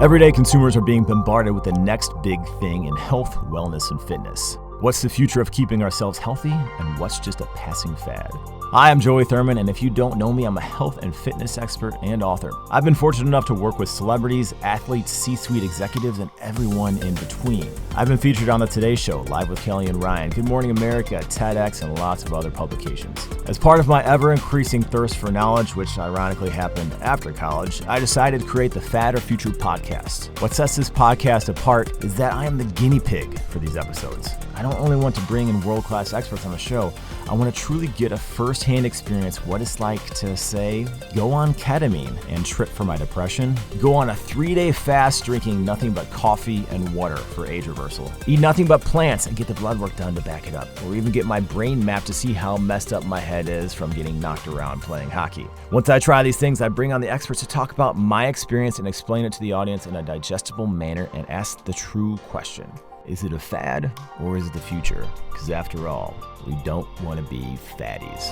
Everyday consumers are being bombarded with the next big thing in health, wellness, and fitness. What's the future of keeping ourselves healthy, and what's just a passing fad? Hi, I'm Joey Thurman, and if you don't know me, I'm a health and fitness expert and author. I've been fortunate enough to work with celebrities, athletes, C-suite executives, and everyone in between. I've been featured on the Today Show, Live with Kelly and Ryan, Good Morning America, TEDx, and lots of other publications. As part of my ever-increasing thirst for knowledge, which ironically happened after college, I decided to create the Fad or Future podcast. What sets this podcast apart is that I am the guinea pig for these episodes. I don't only want to bring in world-class experts on the show, I want to truly get a first-hand experience what it's like to, say, go on ketamine and trip for my depression, go on a 3-day fast drinking nothing but coffee and water for age reversal, eat nothing but plants and get the blood work done to back it up, or even get my brain mapped to see how messed up my head is from getting knocked around playing hockey. Once I try these things, I bring on the experts to talk about my experience and explain it to the audience in a digestible manner and ask the true question. Is it a fad or is it the future? Because after all, we don't want to be fatties.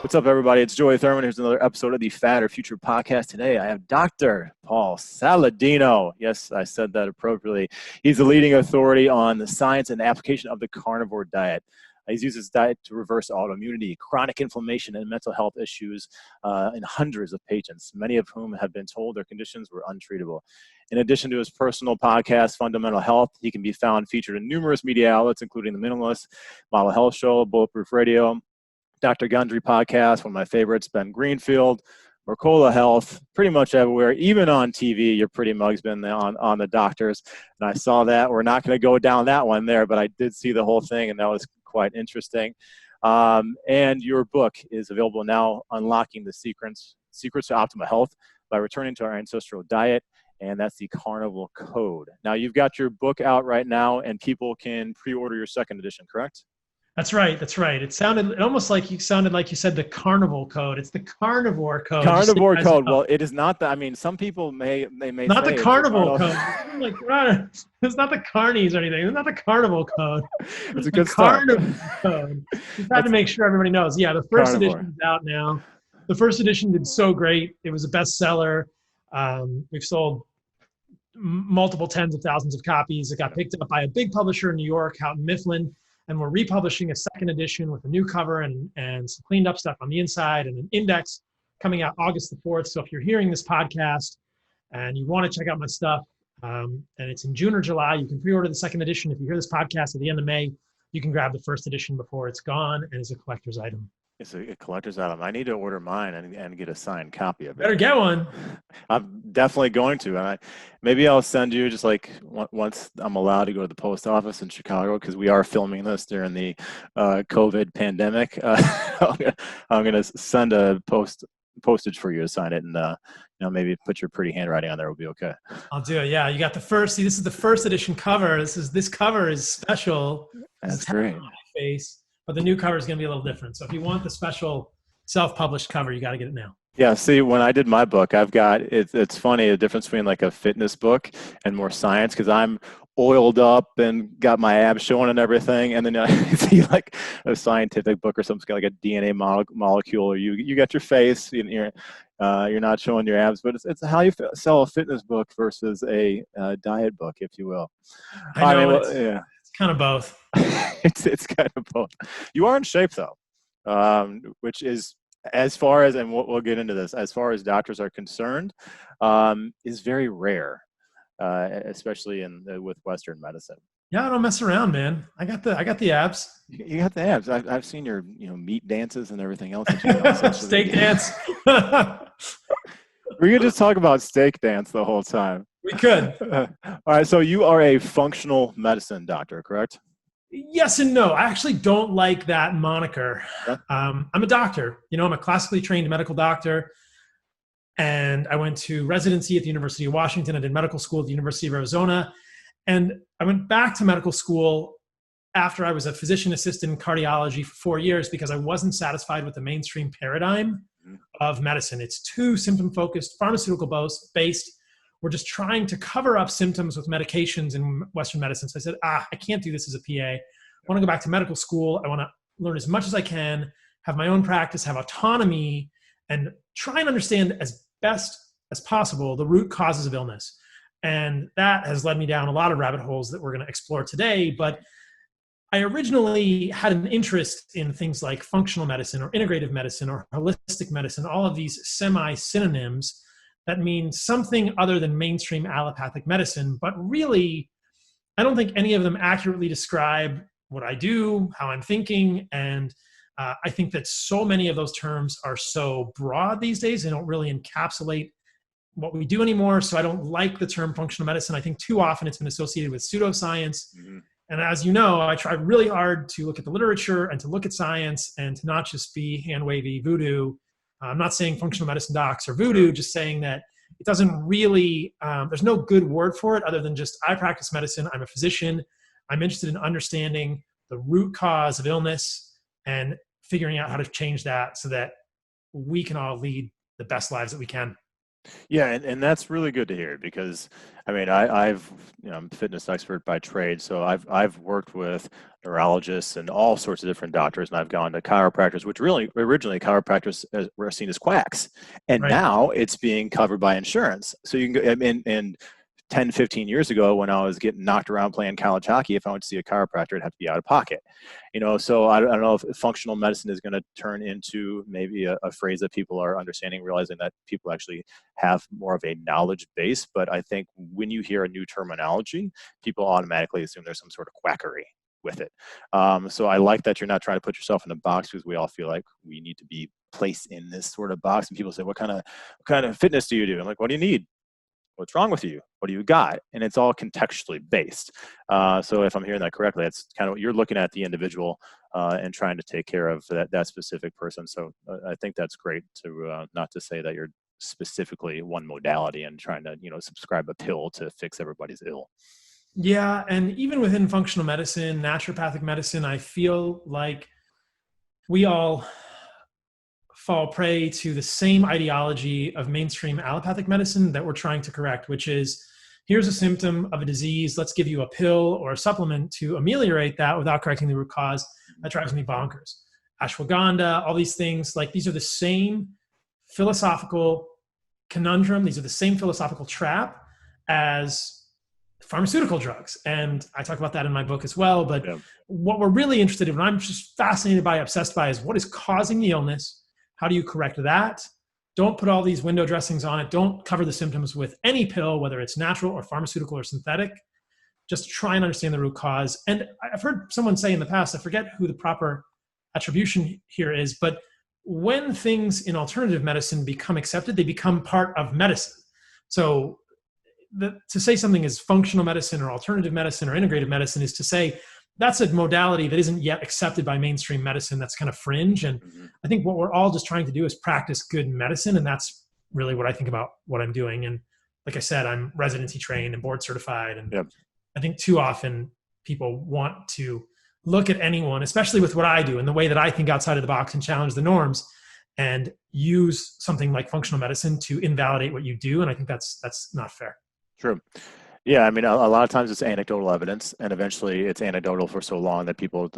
What's up, everybody? It's Joey Thurman. Here's another episode of the Fad or Future podcast. Today, I have Dr. Paul Saladino. Yes, I said that appropriately. He's the leading authority on the science and application of the Carnivore Diet. He's used his diet to reverse autoimmunity, chronic inflammation, and mental health issues in hundreds of patients, many of whom have been told their conditions were untreatable. In addition to his personal podcast, Fundamental Health, he can be found featured in numerous media outlets, including The Minimalist, Model Health Show, Bulletproof Radio, Dr. Gundry Podcast, one of my favorites, Ben Greenfield, Mercola Health, pretty much everywhere. Even on TV, your pretty mug's been on the doctors. And I saw that. We're not going to go down that one there, but I did see the whole thing, and that was quite interesting. And your book is available now, Unlocking the Secrets to Optimal Health by Returning to Our Ancestral Diet, and that's the Carnivore Code. Now, you've got your book out right now, and people can pre-order your second edition, correct? That's right. That's right. It almost like you said the Carnivore Code. It's the Carnivore Code. Carnivore Code. Well, it is not that. I mean, some people may not say the Carnivore Code. Like, it's not the Carnies or anything. It's not the Carnivore Code. It's a good start. Carnivore Code. Just had to make sure everybody knows. Yeah, the first edition is out now. The first edition did so great. It was a bestseller. We've sold multiple tens of thousands of copies. It got picked up by a big publisher in New York, Houghton Mifflin. And we're republishing a second edition with a new cover and some cleaned up stuff on the inside and an index coming out August the 4th. So if you're hearing this podcast and you want to check out my stuff, and it's in June or July, you can pre-order the second edition. If you hear this podcast at the end of May, you can grab the first edition before it's gone and it's a collector's item. It's a collector's item. I need to order mine and get a signed copy of it. Better get one. I'm definitely going to. And maybe I'll send you just like once I'm allowed to go to the post office in Chicago, because we are filming this during the COVID pandemic. I'm going to send a postage for you to sign it, and maybe put your pretty handwriting on there. Will be okay. I'll do it. Yeah, you got the first. See, this is the first edition cover. This cover is special. That's great. On my face. But the new cover is going to be a little different. So if you want the special self-published cover, you got to get it now. Yeah. See, when I did my book, I've got it's funny, the difference between like a fitness book and more science, because I'm oiled up and got my abs showing and everything, and then I see like a scientific book or something like a DNA molecule, or you got your face, you're not showing your abs, but it's how you sell a fitness book versus a diet book, if you will. I know. It's kind of both. It's kind of both. You are in shape though, which is, as far as, and we'll get into this, as far as doctors are concerned, is very rare, especially with Western medicine. Yeah, I don't mess around, man. I got the abs. You got the abs. I've seen your meat dances and everything else. Steak dance. We could just talk about steak dance the whole time. We could. All right. So you are a functional medicine doctor, correct? Yes and no. I actually don't like that moniker. Yeah. I'm a doctor. I'm a classically trained medical doctor. And I went to residency at the University of Washington. I did medical school at the University of Arizona. And I went back to medical school after I was a physician assistant in cardiology for 4 years because I wasn't satisfied with the mainstream paradigm of medicine. It's too symptom-focused, pharmaceutical-based. We're just trying to cover up symptoms with medications in Western medicine. So I said, I can't do this as a PA. I want to go back to medical school. I want to learn as much as I can, have my own practice, have autonomy, and try and understand as best as possible the root causes of illness. And that has led me down a lot of rabbit holes that we're going to explore today. But I originally had an interest in things like functional medicine or integrative medicine or holistic medicine, all of these semi-synonyms that mean something other than mainstream allopathic medicine. But really, I don't think any of them accurately describe what I do, how I'm thinking. And I think that so many of those terms are so broad these days, they don't really encapsulate what we do anymore. So I don't like the term functional medicine. I think too often it's been associated with pseudoscience. Mm-hmm. And as you know, I try really hard to look at the literature and to look at science and to not just be hand-wavy voodoo. I'm not saying functional medicine docs are voodoo, just saying that it doesn't really, there's no good word for it other than just, I practice medicine, I'm a physician, I'm interested in understanding the root cause of illness and figuring out how to change that so that we can all lead the best lives that we can. Yeah, and that's really good to hear, because I mean, I'm a fitness expert by trade, so I've worked with neurologists and all sorts of different doctors, and I've gone to chiropractors, which really originally chiropractors were seen as quacks, and right. Now it's being covered by insurance. So you can go and 10, 15 years ago, when I was getting knocked around playing college hockey, if I went to see a chiropractor, it'd have to be out of pocket. So I don't know if functional medicine is going to turn into maybe a phrase that people are understanding, realizing that people actually have more of a knowledge base. But I think when you hear a new terminology, people automatically assume there's some sort of quackery with it. So I like that you're not trying to put yourself in a box, because we all feel like we need to be placed in this sort of box. And people say, what kind of fitness do you do? I'm like, what do you need? What's wrong with you? What do you got? And it's all contextually based. So if I'm hearing that correctly, that's kind of what you're looking at, the individual and trying to take care of that specific person. So I think that's great to not to say that you're specifically one modality and trying to, subscribe a pill to fix everybody's ill. Yeah. And even within functional medicine, naturopathic medicine, I feel like we all fall prey to the same ideology of mainstream allopathic medicine that we're trying to correct, which is, here's a symptom of a disease, let's give you a pill or a supplement to ameliorate that without correcting the root cause. That drives me bonkers. Ashwagandha, all these things, like these are the same philosophical conundrum, these are the same philosophical trap as pharmaceutical drugs. And I talk about that in my book as well. But yeah. What we're really interested in, what I'm just fascinated by, obsessed by, is what is causing the illness. How do you correct that? Don't put all these window dressings on it. Don't cover the symptoms with any pill, whether it's natural or pharmaceutical or synthetic. Just try and understand the root cause. And I've heard someone say in the past, I forget who the proper attribution here is, but when things in alternative medicine become accepted, they become part of medicine. So to say something is functional medicine or alternative medicine or integrative medicine is to say, that's a modality that isn't yet accepted by mainstream medicine. That's kind of fringe. And I think what we're all just trying to do is practice good medicine. And that's really what I think about what I'm doing. And like I said, I'm residency trained and board certified. And yep. I think too often people want to look at anyone, especially with what I do and the way that I think outside of the box and challenge the norms, and use something like functional medicine to invalidate what you do. And I think that's not fair. True. Yeah, I mean, a lot of times it's anecdotal evidence, and eventually it's anecdotal for so long that people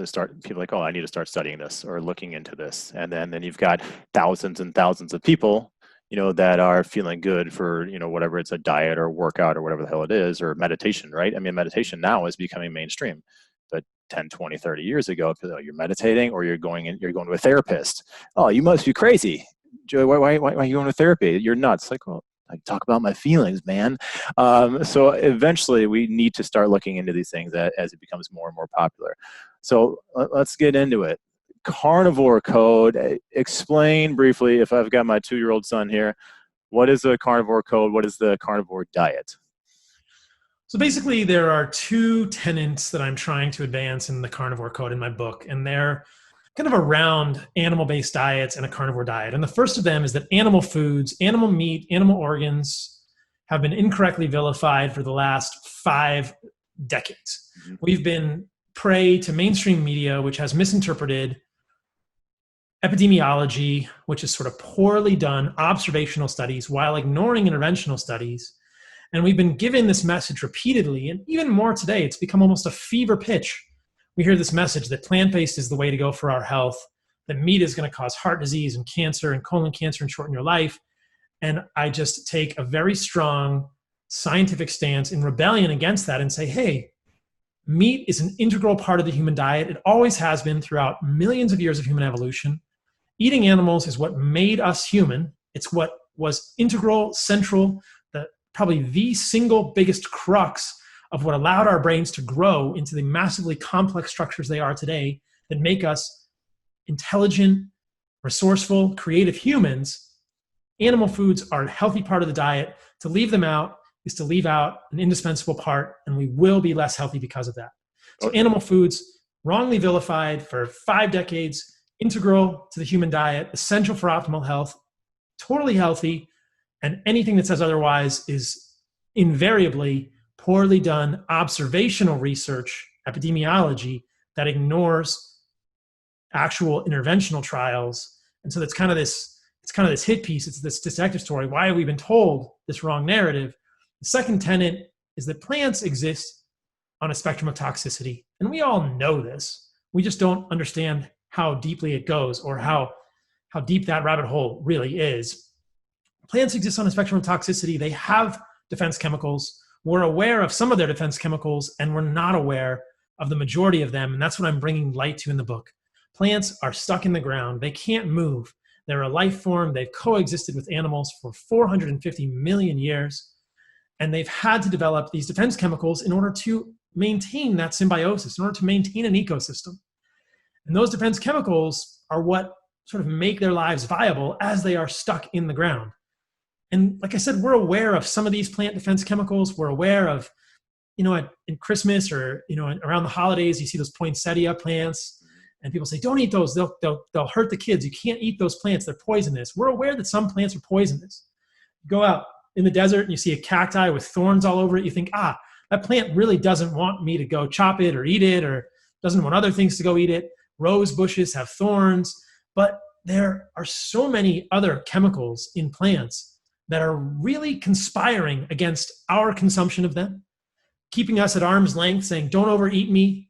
like, oh, I need to start studying this or looking into this. And then you've got thousands and thousands of people, that are feeling good for, whatever, it's a diet or workout or whatever the hell it is, or meditation, right? I mean, meditation now is becoming mainstream. But 10, 20, 30 years ago, you're meditating or you're going to a therapist. Oh, you must be crazy. Joey, why are you going to therapy? You're nuts. Like, well, I talk about my feelings, man. So eventually we need to start looking into these things as it becomes more and more popular. So let's get into it. Carnivore Code. Explain briefly, if I've got my 2-year-old son here, what is the Carnivore Code? What is the Carnivore Diet? So basically there are 2 tenets that I'm trying to advance in the Carnivore Code in my book, and they're kind of around animal-based diets and a carnivore diet. And the first of them is that animal foods, animal meat, animal organs have been incorrectly vilified for the last 5 decades. Mm-hmm. We've been prey to mainstream media, which has misinterpreted epidemiology, which is sort of poorly done observational studies while ignoring interventional studies. And we've been given this message repeatedly, and even more today, it's become almost a fever pitch. We hear this message that plant-based is the way to go for our health. that meat is going to cause heart disease and cancer and colon cancer and shorten your life. And I just take a very strong scientific stance in rebellion against that and say, hey, meat is an integral part of the human diet. It always has been throughout millions of years of human evolution. Eating animals is what made us human. It's what was integral, central, probably the single biggest crux of what allowed our brains to grow into the massively complex structures they are today that make us intelligent, resourceful, creative humans. Animal foods are a healthy part of the diet. To leave them out is to leave out an indispensable part, and we will be less healthy because of that. So animal foods, wrongly vilified for 5 decades, integral to the human diet, essential for optimal health, totally healthy, and anything that says otherwise is invariably poorly done observational research, epidemiology, that ignores actual interventional trials. And so it's kind of this hit piece. It's this detective story. Why have we been told this wrong narrative? The second tenet is that plants exist on a spectrum of toxicity. And we all know this. We just don't understand how deeply it goes or how deep that rabbit hole really is. Plants exist on a spectrum of toxicity. They have defense chemicals. We're aware of some of their defense chemicals, and we're not aware of the majority of them. And that's what I'm bringing light to in the book. Plants are stuck in the ground. They can't move. They're a life form. They've coexisted with animals for 450 million years. And they've had to develop these defense chemicals in order to maintain that symbiosis, in order to maintain an ecosystem. And those defense chemicals are what sort of make their lives viable as they are stuck in the ground. And like I said, we're aware of some of these plant defense chemicals. We're aware of, in Christmas or, around the holidays, you see those poinsettia plants and people say, don't eat those. They'll hurt the kids. You can't eat those plants. They're poisonous. We're aware that some plants are poisonous. You go out in the desert and you see a cacti with thorns all over it. You think, that plant really doesn't want me to go chop it or eat it, or doesn't want other things to go eat it. Rose bushes have thorns, but there are so many other chemicals in plants that are really conspiring against our consumption of them, keeping us at arm's length, saying, don't overeat me,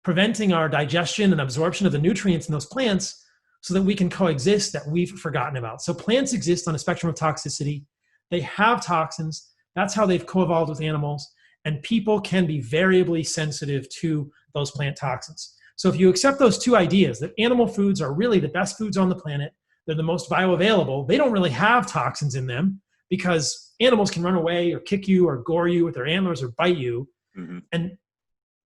preventing our digestion and absorption of the nutrients in those plants so that we can coexist that we've forgotten about. So plants exist on a spectrum of toxicity. They have toxins. That's how they've co-evolved with animals. And people can be variably sensitive to those plant toxins. So if you accept those two ideas, that animal foods are really the best foods on the planet, they're the most bioavailable, they don't really have toxins in them because animals can run away or kick you or gore you with their antlers or bite you. Mm-hmm. And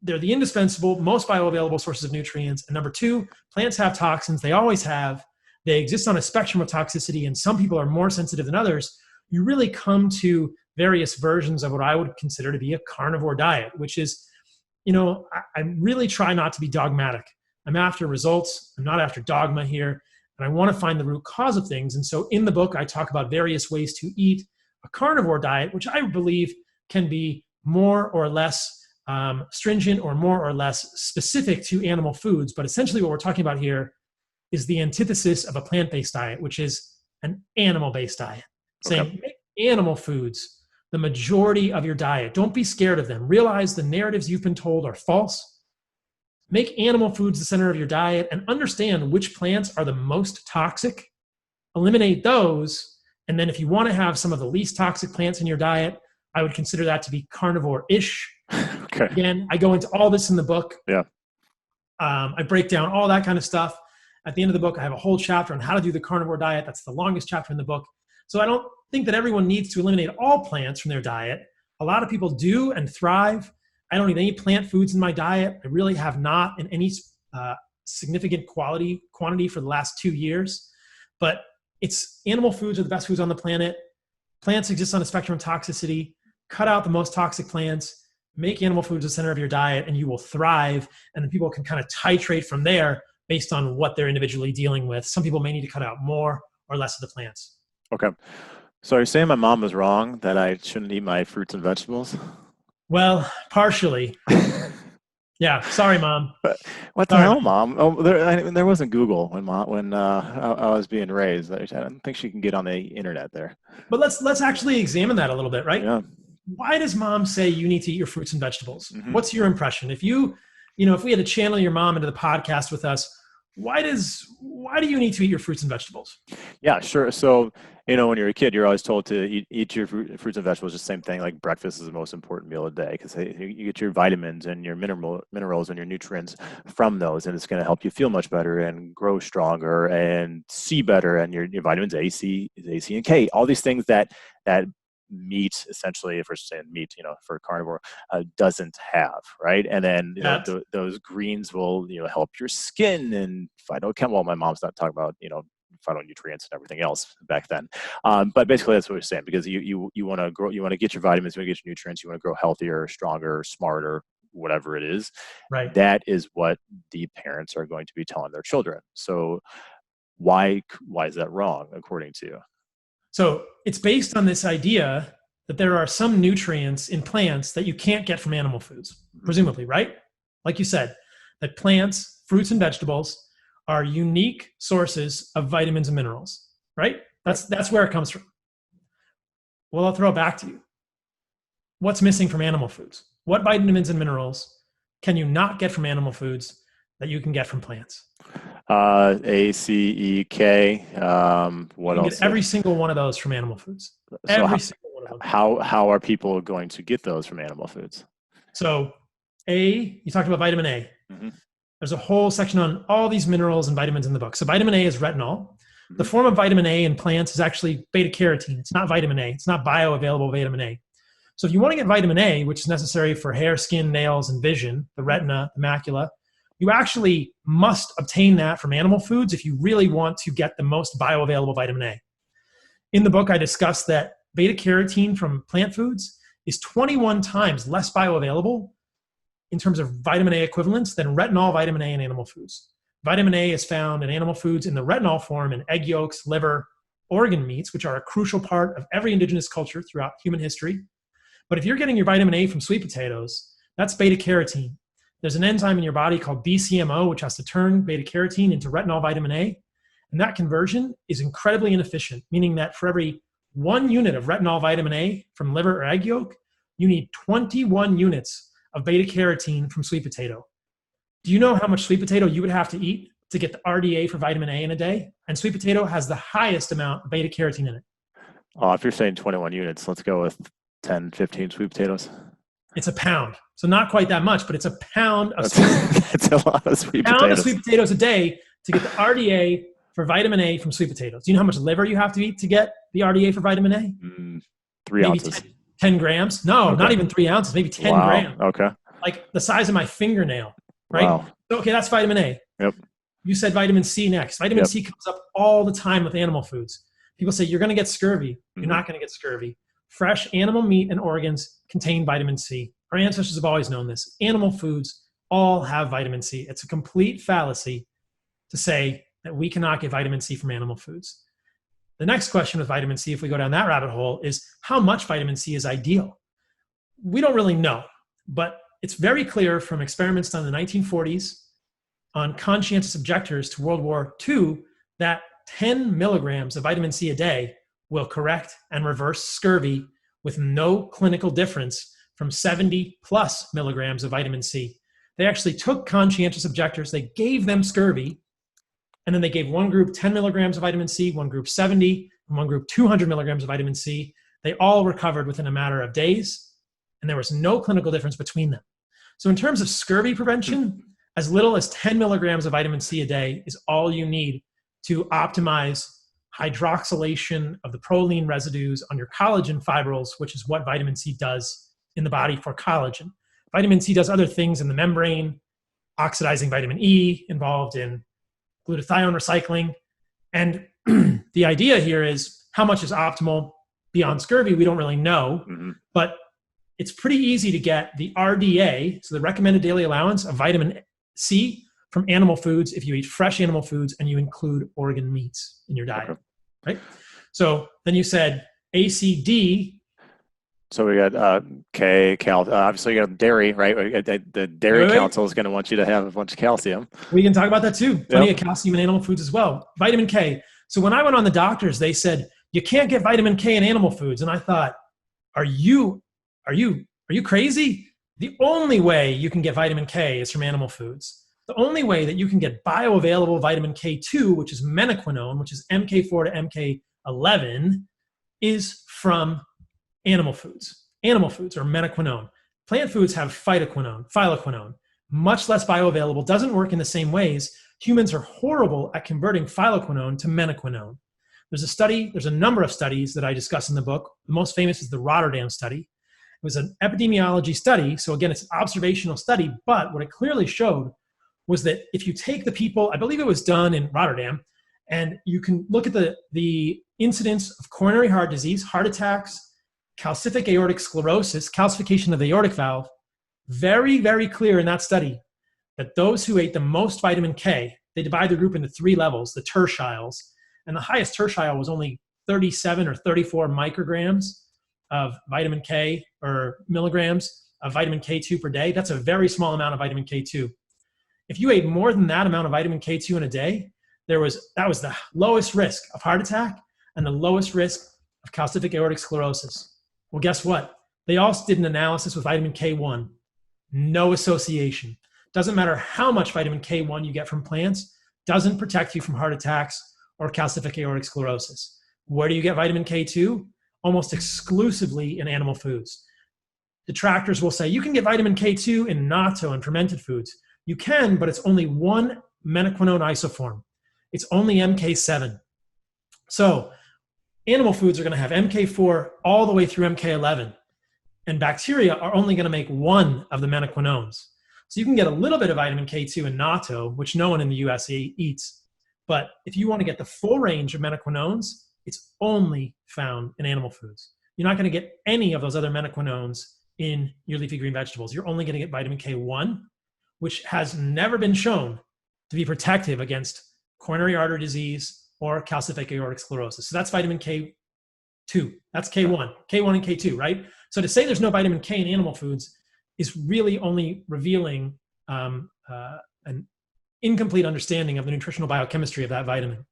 they're the indispensable, most bioavailable sources of nutrients. And number two, plants have toxins. They always have. They exist on a spectrum of toxicity, and some people are more sensitive than others. You really come to various versions of what I would consider to be a carnivore diet, which is, I really try not to be dogmatic. I'm after results. I'm not after dogma here. And I want to find the root cause of things. And so in the book, I talk about various ways to eat a carnivore diet, which I believe can be more or less stringent or more or less specific to animal foods. But essentially what we're talking about here is the antithesis of a plant-based diet, which is an animal-based diet. Saying, make animal foods the majority of your diet. Don't be scared of them. Realize the narratives you've been told are false. Make animal foods the center of your diet and understand which plants are the most toxic. Eliminate those. And then if you want to have some of the least toxic plants in your diet, I would consider that to be carnivore-ish. Okay. Again, I go into all this in the book. Yeah. I break down all that kind of stuff. At the end of the book, I have a whole chapter on how to do the carnivore diet. That's the longest chapter in the book. So I don't think that everyone needs to eliminate all plants from their diet. A lot of people do and thrive. I don't eat any plant foods in my diet. I really have not in any significant quantity for the last 2 years. But it's animal foods are the best foods on the planet. Plants exist on a spectrum of toxicity. Cut out the most toxic plants. Make animal foods the center of your diet, and you will thrive. And then people can kind of titrate from there based on what they're individually dealing with. Some people may need to cut out more or less of the plants. Okay. So are you saying my mom was wrong that I shouldn't eat my fruits and vegetables? Well, partially. Yeah. Sorry, Mom. But what the hell, Mom? Oh, there wasn't Google when I was being raised. I don't think she can get on the internet there. But let's actually examine that a little bit, right? Yeah. Why does Mom say you need to eat your fruits and vegetables? Mm-hmm. What's your impression? If if we had to channel your mom into the podcast with us, why do you need to eat your fruits and vegetables? Yeah, sure. So, when you're a kid, you're always told to eat your fruits and vegetables. The same thing, like breakfast is the most important meal of the day because you get your vitamins and your minerals and your nutrients from those, and it's going to help you feel much better and grow stronger and see better. And your vitamins A, C, and K, all these things that meat, essentially, if we're saying meat, for carnivore, doesn't have, right? And then those greens will help your skin and phytochemical. Well, my mom's not talking about phytonutrients and everything else back then, but basically that's what we're saying, because you want to grow, you want to get your vitamins, you want to get your nutrients, you want to grow healthier, stronger, smarter, whatever it is. Right. That is what the parents are going to be telling their children. So why is that wrong according to you? So it's based on this idea that there are some nutrients in plants that you can't get from animal foods, presumably, right? Like you said, that plants, fruits, and vegetables are unique sources of vitamins and minerals, right? That's where it comes from. Well, I'll throw it back to you. What's missing from animal foods? What vitamins and minerals can you not get from animal foods that you can get from plants? A, C, E, K. What else? Get every single one of those from animal foods. Single one of them. How are people going to get those from animal foods? So, you talked about vitamin A. Mm-hmm. There's a whole section on all these minerals and vitamins in the book. So vitamin A is retinol. Mm-hmm. The form of vitamin A in plants is actually beta carotene. It's not vitamin A. It's not bioavailable vitamin A. So if you want to get vitamin A, which is necessary for hair, skin, nails, and vision, the retina, the macula, you actually must obtain that from animal foods if you really want to get the most bioavailable vitamin A. In the book, I discussed that beta carotene from plant foods is 21 times less bioavailable in terms of vitamin A equivalents than retinol vitamin A in animal foods. Vitamin A is found in animal foods in the retinol form in egg yolks, liver, organ meats, which are a crucial part of every indigenous culture throughout human history. But if you're getting your vitamin A from sweet potatoes, that's beta carotene. There's an enzyme in your body called BCMO, which has to turn beta carotene into retinol vitamin A. And that conversion is incredibly inefficient, meaning that for every 1 unit of retinol vitamin A from liver or egg yolk, you need 21 units of beta carotene from sweet potato. Do you know how much sweet potato you would have to eat to get the RDA for vitamin A in a day? And sweet potato has the highest amount of beta carotene in it. If you're saying 21 units, let's go with 10, 15 sweet potatoes. It's a pound. So not quite that much, but it's a pound of sweet potatoes. That's a lot of sweet potatoes. A pound of sweet potatoes a day to get the RDA for vitamin A from sweet potatoes. Do you know how much liver you have to eat to get the RDA for vitamin A? 3 ounces. 10 grams? No, okay. Not even 3 ounces, maybe 10 grams. Okay. Like the size of my fingernail, right? Wow. Okay, that's vitamin A. Yep. You said vitamin C next. Vitamin C comes up all the time with animal foods. People say you're going to get scurvy. You're not going to get scurvy. Fresh animal meat and organs contain vitamin C. Our ancestors have always known this. Animal foods all have vitamin C. It's a complete fallacy to say that we cannot get vitamin C from animal foods. The next question with vitamin C, if we go down that rabbit hole, is how much vitamin C is ideal? We don't really know, but it's very clear from experiments done in the 1940s on conscientious objectors to World War II that 10 milligrams of vitamin C a day will correct and reverse scurvy with no clinical difference from 70 plus milligrams of vitamin C. They actually took conscientious objectors, they gave them scurvy, and then they gave one group 10 milligrams of vitamin C, one group 70, and one group 200 milligrams of vitamin C. They all recovered within a matter of days, and there was no clinical difference between them. So in terms of scurvy prevention, as little as 10 milligrams of vitamin C a day is all you need to optimize hydroxylation of the proline residues on your collagen fibrils, which is what vitamin C does in the body for collagen. Vitamin C does other things in the membrane, oxidizing vitamin E, involved in glutathione recycling. And the idea here is how much is optimal beyond scurvy, we don't really know, but it's pretty easy to get the RDA, so the recommended daily allowance of vitamin C from animal foods if you eat fresh animal foods and you include organ meats in your diet, right? So then you said ACD. So we got K, obviously you got dairy, right? The Dairy Council is going to want you to have a bunch of calcium. We can talk about that too. Plenty of calcium in animal foods as well. Vitamin K. So when I went on the doctors, they said, you can't get vitamin K in animal foods. And I thought, are you crazy? The only way you can get vitamin K is from animal foods. The only way that you can get bioavailable vitamin K2, which is menaquinone, which is MK4 to MK11, is from animal foods. Animal foods are menaquinone. Plant foods have phytoquinone, much less bioavailable, doesn't work in the same ways. Humans are horrible at converting phytoquinone to menaquinone. There's a number of studies that I discuss in the book. The most famous is the Rotterdam study. It was an epidemiology study. So again, it's an observational study, but what it clearly showed was that if you take the people, I believe it was done in Rotterdam, and you can look at the incidence of coronary heart disease, heart attacks, calcific aortic sclerosis, calcification of the aortic valve, very, very clear in that study that those who ate the most vitamin K, they divide the group into 3 levels, the tertiles, and the highest tertile was only 37 or 34 micrograms of vitamin K or milligrams of vitamin K2 per day. That's a very small amount of vitamin K2. If you ate more than that amount of vitamin K2 in a day, that was the lowest risk of heart attack and the lowest risk of calcific aortic sclerosis. Well, guess what? They also did an analysis with vitamin K1. No association. Doesn't matter how much vitamin K1 you get from plants, doesn't protect you from heart attacks or calcific aortic sclerosis. Where do you get vitamin K2? Almost exclusively in animal foods. Detractors will say you can get vitamin K2 in natto and fermented foods. You can, but it's only one menaquinone isoform. It's only MK7. So animal foods are going to have MK4 all the way through MK11. And bacteria are only going to make one of the menaquinones. So you can get a little bit of vitamin K2 in natto, which no one in the US eats. But if you want to get the full range of menaquinones, it's only found in animal foods. You're not going to get any of those other menaquinones in your leafy green vegetables. You're only going to get vitamin K1, which has never been shown to be protective against coronary artery disease or calcific aortic sclerosis. So that's vitamin K2. That's K1 and K2, right? So to say there's no vitamin K in animal foods is really only revealing an incomplete understanding of the nutritional biochemistry of that vitamin.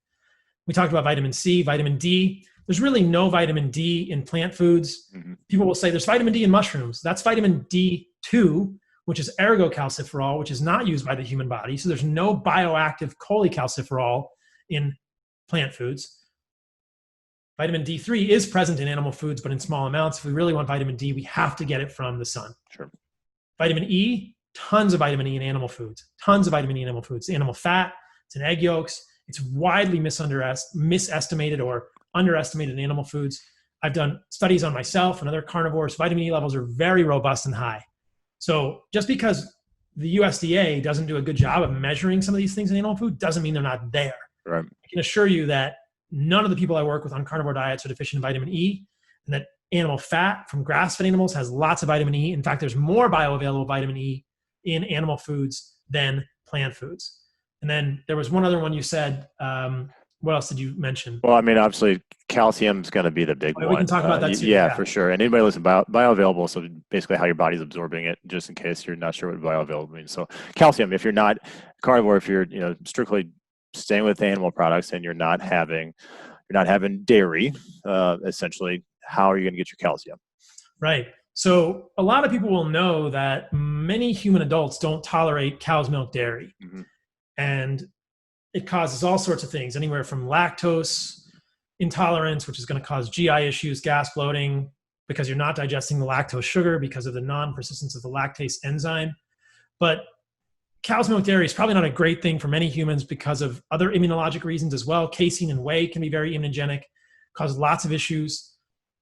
We talked about vitamin C, vitamin D. There's really no vitamin D in plant foods. Mm-hmm. People will say there's vitamin D in mushrooms. That's vitamin D2, which is ergocalciferol, which is not used by the human body. So there's no bioactive cholecalciferol in plant foods. Vitamin D3 is present in animal foods, but in small amounts. If we really want vitamin D, we have to get it from the sun. Sure. Vitamin E, tons of vitamin E in animal foods. Tons of vitamin E in animal foods. Animal fat, it's in egg yolks. It's widely misestimated or underestimated in animal foods. I've done studies on myself and other carnivores. Vitamin E levels are very robust and high. So just because the USDA doesn't do a good job of measuring some of these things in animal food doesn't mean they're not there. Right. I can assure you that none of the people I work with on carnivore diets are deficient in vitamin E, and that animal fat from grass-fed animals has lots of vitamin E. In fact, there's more bioavailable vitamin E in animal foods than plant foods. And then there was one other one you said. What else did you mention? Well, I mean, obviously, calcium is going to be the big one. We can talk about that too. Yeah, for sure. And anybody listen, bioavailable, so basically how your body's absorbing it, just in case you're not sure what bioavailable means. So calcium, if you're not carnivore, if you're strictly staying with animal products and you're not having dairy, essentially, how are you going to get your calcium? Right. So a lot of people will know that many human adults don't tolerate cow's milk dairy. Mm-hmm. And it causes all sorts of things, anywhere from lactose intolerance, which is going to cause GI issues, gas, bloating, because you're not digesting the lactose sugar because of the non-persistence of the lactase enzyme. But cow's milk dairy is probably not a great thing for many humans because of other immunologic reasons as well. Casein and whey can be very immunogenic, cause lots of issues.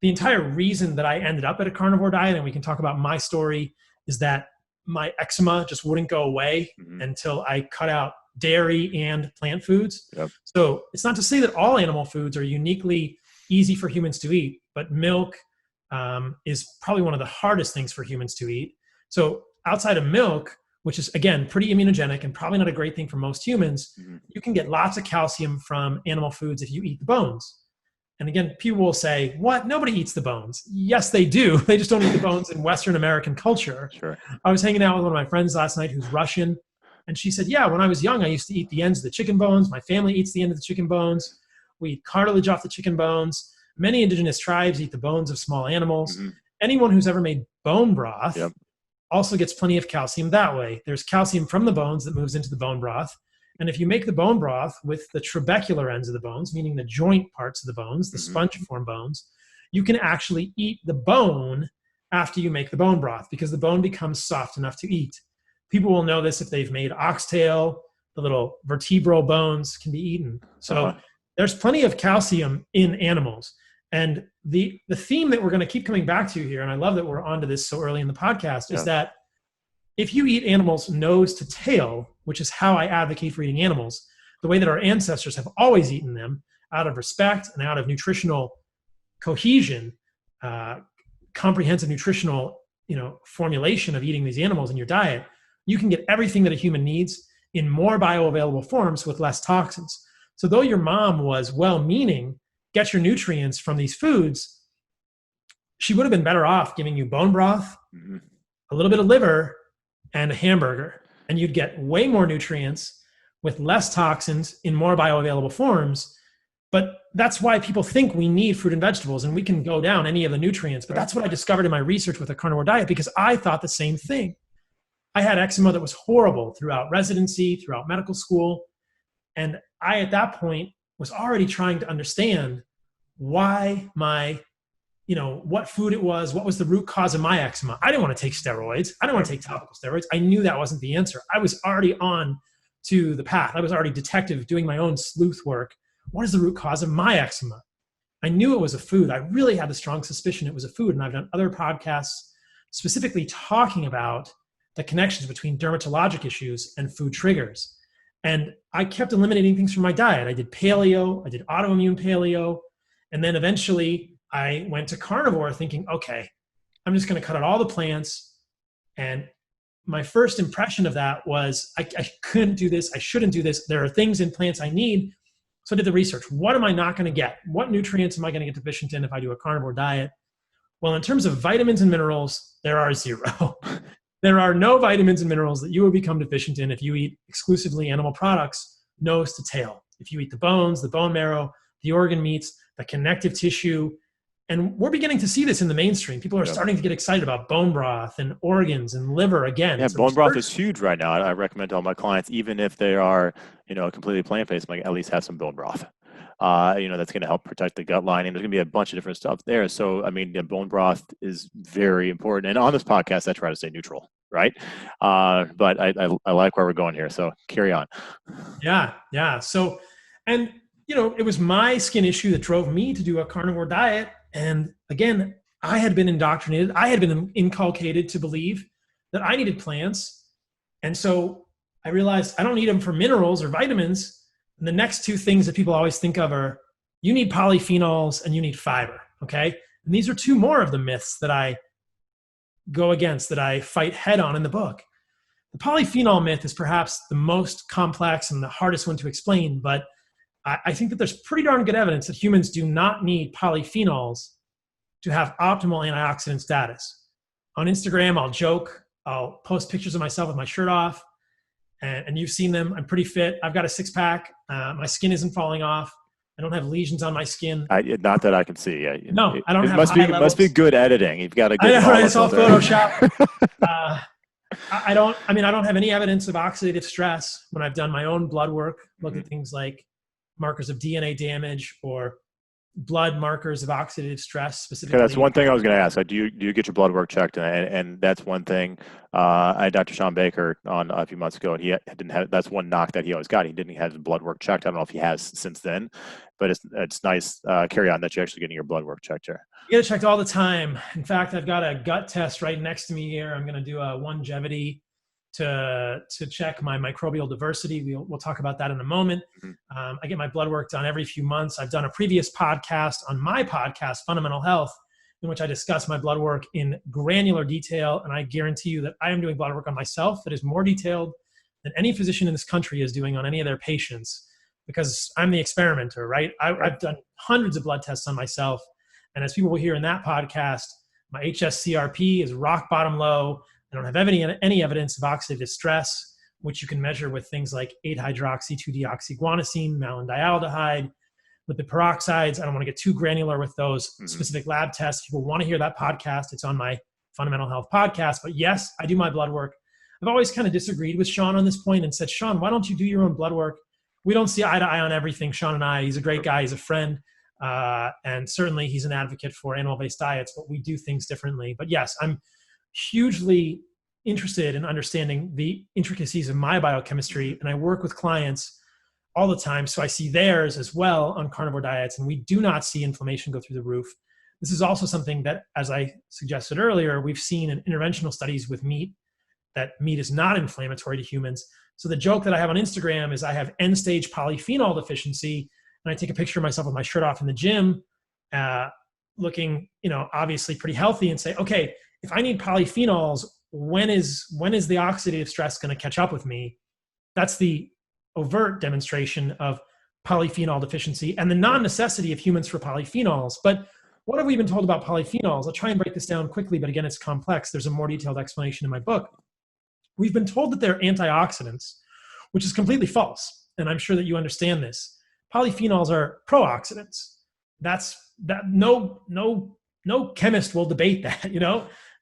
The entire reason that I ended up at a carnivore diet, and we can talk about my story, is that my eczema just wouldn't go away until I cut out dairy and plant foods. Yep. So it's not to say that all animal foods are uniquely easy for humans to eat, but milk is probably one of the hardest things for humans to eat. So outside of milk, which is, again, pretty immunogenic and probably not a great thing for most humans, you can get lots of calcium from animal foods if you eat the bones. And again, people will say, what? Nobody eats the bones. Yes, they do. They just don't eat the bones in Western American culture. Sure. I was hanging out with one of my friends last night who's Russian. And she said, yeah, when I was young, I used to eat the ends of the chicken bones. My family eats the end of the chicken bones. We eat cartilage off the chicken bones. Many indigenous tribes eat the bones of small animals. Mm-hmm. Anyone who's ever made bone broth also gets plenty of calcium that way. There's calcium from the bones that moves into the bone broth. And if you make the bone broth with the trabecular ends of the bones, meaning the joint parts of the bones, the spongiform bones, you can actually eat the bone after you make the bone broth because the bone becomes soft enough to eat. People will know this if they've made oxtail. The little vertebral bones can be eaten. So there's plenty of calcium in animals. And the theme that we're going to keep coming back to here, and I love that we're onto this so early in the podcast, is that if you eat animals nose to tail, which is how I advocate for eating animals, the way that our ancestors have always eaten them, out of respect and out of nutritional cohesion, comprehensive nutritional, formulation of eating these animals in your diet, you can get everything that a human needs in more bioavailable forms with less toxins. So though your mom was well-meaning, get your nutrients from these foods, she would have been better off giving you bone broth, a little bit of liver, and a hamburger. And you'd get way more nutrients with less toxins in more bioavailable forms. But that's why people think we need fruit and vegetables, and we can go down any of the nutrients. But that's what I discovered in my research with the carnivore diet, because I thought the same thing. I had eczema that was horrible throughout residency, throughout medical school. And I, at that point, was already trying to understand why what food it was, what was the root cause of my eczema. I didn't want to take steroids. I didn't want to take topical steroids. I knew that wasn't the answer. I was already on to the path. I was already detective doing my own sleuth work. What is the root cause of my eczema? I knew it was a food. I really had the strong suspicion it was a food. And I've done other podcasts specifically talking about the connections between dermatologic issues and food triggers. And I kept eliminating things from my diet. I did paleo, I did autoimmune paleo, and then eventually I went to carnivore thinking, okay, I'm just going to cut out all the plants. And my first impression of that was I couldn't do this. I shouldn't do this. There are things in plants I need. So I did the research. What am I not going to get? What nutrients am I going to get deficient in if I do a carnivore diet? Well, in terms of vitamins and minerals, there are zero. There are no vitamins and minerals that you will become deficient in if you eat exclusively animal products, nose to tail. If you eat the bones, the bone marrow, the organ meats, the connective tissue. And we're beginning to see this in the mainstream. People are starting to get excited about bone broth and organs and liver again. Yeah, bone broth is huge right now. I recommend to all my clients, even if they are, completely plant-based, like at least have some bone broth. That's going to help protect the gut lining. There's going to be a bunch of different stuff there. So, bone broth is very important. And on this podcast, I try to stay neutral, right? But I like where we're going here. So carry on. Yeah. So, and, it was my skin issue that drove me to do a carnivore diet. And again, I had been indoctrinated. I had been inculcated to believe that I needed plants. And so I realized I don't need them for minerals or vitamins. And the next two things that people always think of are you need polyphenols and you need fiber. Okay. And these are two more of the myths that I go against, that I fight head on in the book. The polyphenol myth is perhaps the most complex and the hardest one to explain, but I think that there's pretty darn good evidence that humans do not need polyphenols to have optimal antioxidant status. On Instagram, I'll joke, I'll post pictures of myself with my shirt off, and you've seen them. I'm pretty fit. I've got a six-pack. My skin isn't falling off. I don't have lesions on my skin. Not that I can see. Yeah. No, I don't have high levels. It must be good editing. You've got a good. I know, right? It's all Photoshop. I don't have any evidence of oxidative stress when I've done my own blood work. Look at things like markers of DNA damage or blood markers of oxidative stress specifically. Okay, that's one thing I was going to ask. Do you get your blood work checked? And that's one thing. I had Dr. Sean Baker on a few months ago, and he didn't have. That's one knock that he always got. He didn't have his blood work checked. I don't know if he has since then, but it's nice. Carry on that you're actually getting your blood work checked here. You get it checked all the time. In fact, I've got a gut test right next to me here. I'm going to do a longevity to check my microbial diversity. We'll talk about that in a moment. I get my blood work done every few months. I've done a previous podcast on my podcast, Fundamental Health, in which I discuss my blood work in granular detail. And I guarantee you that I am doing blood work on myself that is more detailed than any physician in this country is doing on any of their patients, because I'm the experimenter, right? I've done hundreds of blood tests on myself. And as people will hear in that podcast, my HSCRP is rock bottom low. I don't have any evidence of oxidative stress, which you can measure with things like 8-hydroxy-2-deoxyguanosine, malondialdehyde, lipid peroxides. I don't want to get too granular with those specific lab tests. If people want to hear that podcast, it's on my Fundamental Health podcast. But yes, I do my blood work. I've always kind of disagreed with Sean on this point and said, Sean, why don't you do your own blood work? We don't see eye to eye on everything, Sean and I. He's a great guy. He's a friend. And certainly he's an advocate for animal-based diets, but we do things differently. But yes, I'm hugely interested in understanding the intricacies of my biochemistry, and I work with clients all the time. So I see theirs as well on carnivore diets, and we do not see inflammation go through the roof. This is also something that, as I suggested earlier, we've seen in interventional studies with meat, that meat is not inflammatory to humans. So the joke that I have on Instagram is I have end-stage polyphenol deficiency, and I take a picture of myself with my shirt off in the gym, looking, obviously pretty healthy, and say, okay, if I need polyphenols, when is the oxidative stress going to catch up with me? That's the overt demonstration of polyphenol deficiency and the non-necessity of humans for polyphenols. But what have we been told about polyphenols? I'll try and break this down quickly, but again, it's complex. There's a more detailed explanation in my book. We've been told that they're antioxidants, which is completely false. And I'm sure that you understand this. Polyphenols are pro-oxidants. No chemist will debate that,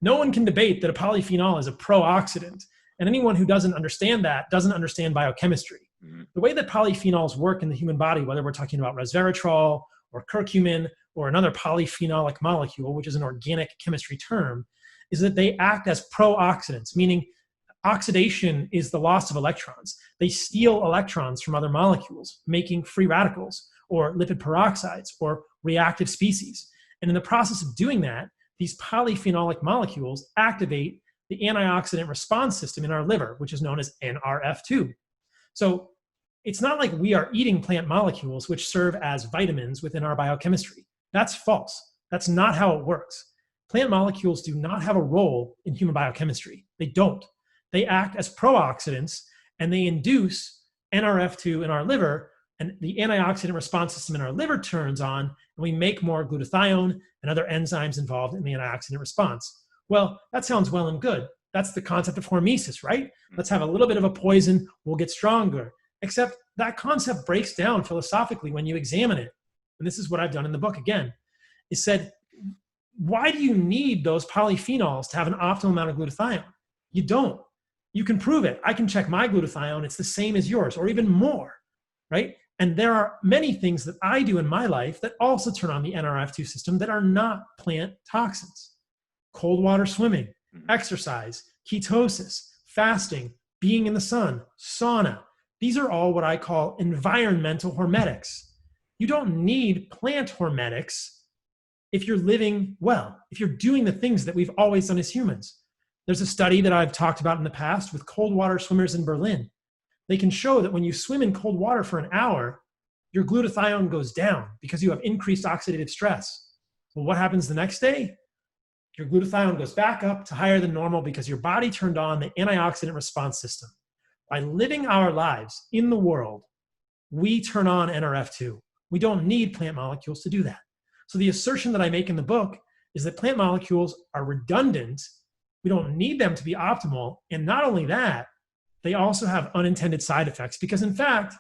No one can debate that a polyphenol is a pro-oxidant. And anyone who doesn't understand that doesn't understand biochemistry. Mm-hmm. The way that polyphenols work in the human body, whether we're talking about resveratrol or curcumin or another polyphenolic molecule, which is an organic chemistry term, is that they act as pro-oxidants, meaning oxidation is the loss of electrons. They steal electrons from other molecules, making free radicals or lipid peroxides or reactive species. And in the process of doing that, these polyphenolic molecules activate the antioxidant response system in our liver, which is known as NRF2. So it's not like we are eating plant molecules which serve as vitamins within our biochemistry. That's false. That's not how it works. Plant molecules do not have a role in human biochemistry. They don't. They act as pro-oxidants, and they induce NRF2 in our liver, and the antioxidant response system in our liver turns on, and we make more glutathione and other enzymes involved in the antioxidant response. Well, that sounds well and good. That's the concept of hormesis, right? Let's have a little bit of a poison, we'll get stronger. Except that concept breaks down philosophically when you examine it. And this is what I've done in the book again. It said, why do you need those polyphenols to have an optimal amount of glutathione? You don't. You can prove it. I can check my glutathione. It's the same as yours or even more, right? And there are many things that I do in my life that also turn on the NRF2 system that are not plant toxins. Cold water swimming, exercise, ketosis, fasting, being in the sun, sauna. These are all what I call environmental hormetics. You don't need plant hormetics if you're living well, if you're doing the things that we've always done as humans. There's a study that I've talked about in the past with cold water swimmers in Berlin. They can show that when you swim in cold water for an hour, your glutathione goes down because you have increased oxidative stress. Well, what happens the next day? Your glutathione goes back up to higher than normal because your body turned on the antioxidant response system. By living our lives in the world, we turn on NRF2. We don't need plant molecules to do that. So the assertion that I make in the book is that plant molecules are redundant. We don't need them to be optimal. And not only that, they also have unintended side effects because, in fact,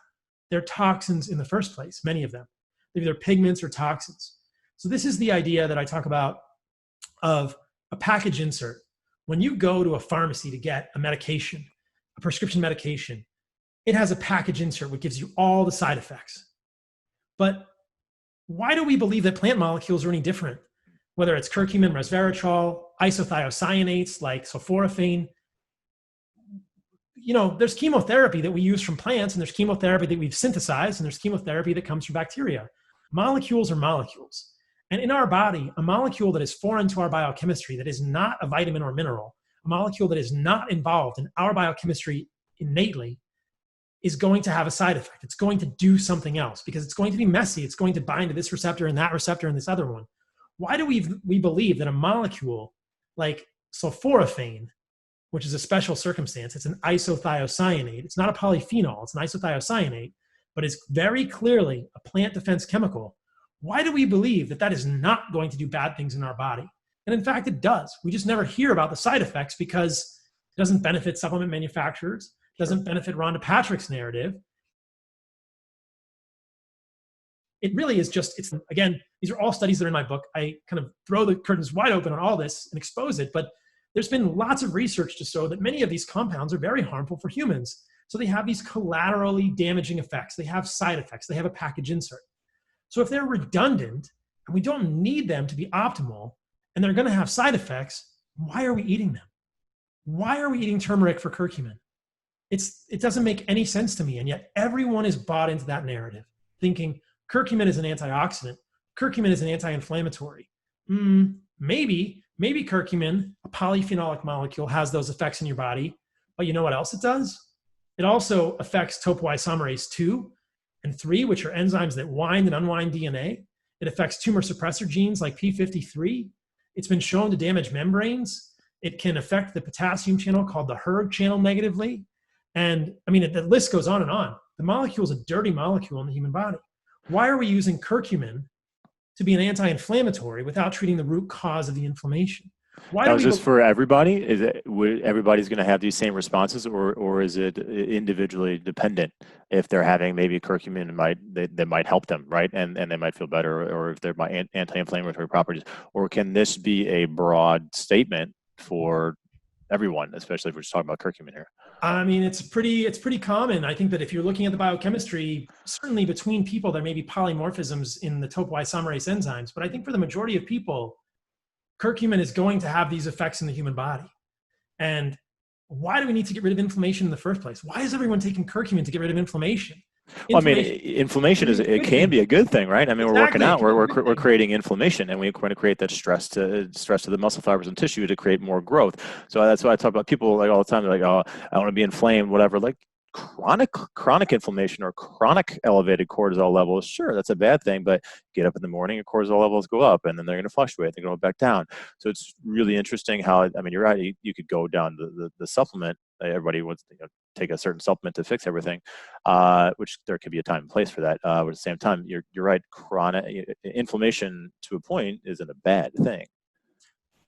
they're toxins in the first place, many of them. They're either pigments or toxins. So this is the idea that I talk about of a package insert. When you go to a pharmacy to get a medication, a prescription medication, it has a package insert which gives you all the side effects. But why do we believe that plant molecules are any different? Whether it's curcumin, resveratrol, isothiocyanates like sulforaphane. There's chemotherapy that we use from plants, and there's chemotherapy that we've synthesized, and there's chemotherapy that comes from bacteria. Molecules are molecules. And in our body, a molecule that is foreign to our biochemistry, that is not a vitamin or mineral, a molecule that is not involved in our biochemistry innately, is going to have a side effect. It's going to do something else because it's going to be messy. It's going to bind to this receptor and that receptor and this other one. Why do we believe that a molecule like sulforaphane, which is a special circumstance, it's an isothiocyanate, it's not a polyphenol, it's an isothiocyanate, but it's very clearly a plant defense chemical. Why do we believe that that is not going to do bad things in our body? And in fact, it does. We just never hear about the side effects because it doesn't benefit supplement manufacturers, doesn't benefit Rhonda Patrick's narrative. It really is just, again, these are all studies that are in my book. I kind of throw the curtains wide open on all this and expose it, but There's been lots of research to show that many of these compounds are very harmful for humans. So they have these collaterally damaging effects. They have side effects. They have a package insert. So if they're redundant and we don't need them to be optimal and they're going to have side effects, why are we eating them? Why are we eating turmeric for curcumin? It doesn't make any sense to me. And yet everyone is bought into that narrative, thinking curcumin is an antioxidant. Curcumin is an anti-inflammatory. Maybe curcumin, a polyphenolic molecule, has those effects in your body. But you know what else it does? It also affects topoisomerase 2 and 3, which are enzymes that wind and unwind DNA. It affects tumor suppressor genes like P53. It's been shown to damage membranes. It can affect the potassium channel called the hERG channel negatively. And I mean, the list goes on and on. The molecule is a dirty molecule in the human body. Why are we using curcumin to be an anti-inflammatory without treating the root cause of the inflammation? Why now, is this for everybody? Is it everybody's going to have these same responses, or is it individually dependent? If they're having maybe curcumin, that might help them, right? And they might feel better, or if they're anti-inflammatory properties, or can this be a broad statement for everyone, especially if we're just talking about curcumin here? I mean, it's pretty common. I think that if you're looking at the biochemistry, certainly between people, there may be polymorphisms in the topoisomerase enzymes. But I think for the majority of people, curcumin is going to have these effects in the human body. And why do we need to get rid of inflammation in the first place? Why is everyone taking curcumin to get rid of inflammation? Well, I mean, inflammation can be a good thing, right? I mean, we're working out, we're creating inflammation, and we're going to create that stress to the muscle fibers and tissue to create more growth. So that's why I talk about people like all the time. They're like, oh, I want to be inflamed, whatever. Like chronic inflammation or chronic elevated cortisol levels, sure, that's a bad thing. But get up in the morning, your cortisol levels go up, and then they're going to fluctuate. They're going to go back down. So it's really interesting how, I mean, you're right. You could go down the supplement. Everybody wants to take a certain supplement to fix everything, which there could be a time and place for that. But at the same time, you're right. Chronic inflammation to a point isn't a bad thing.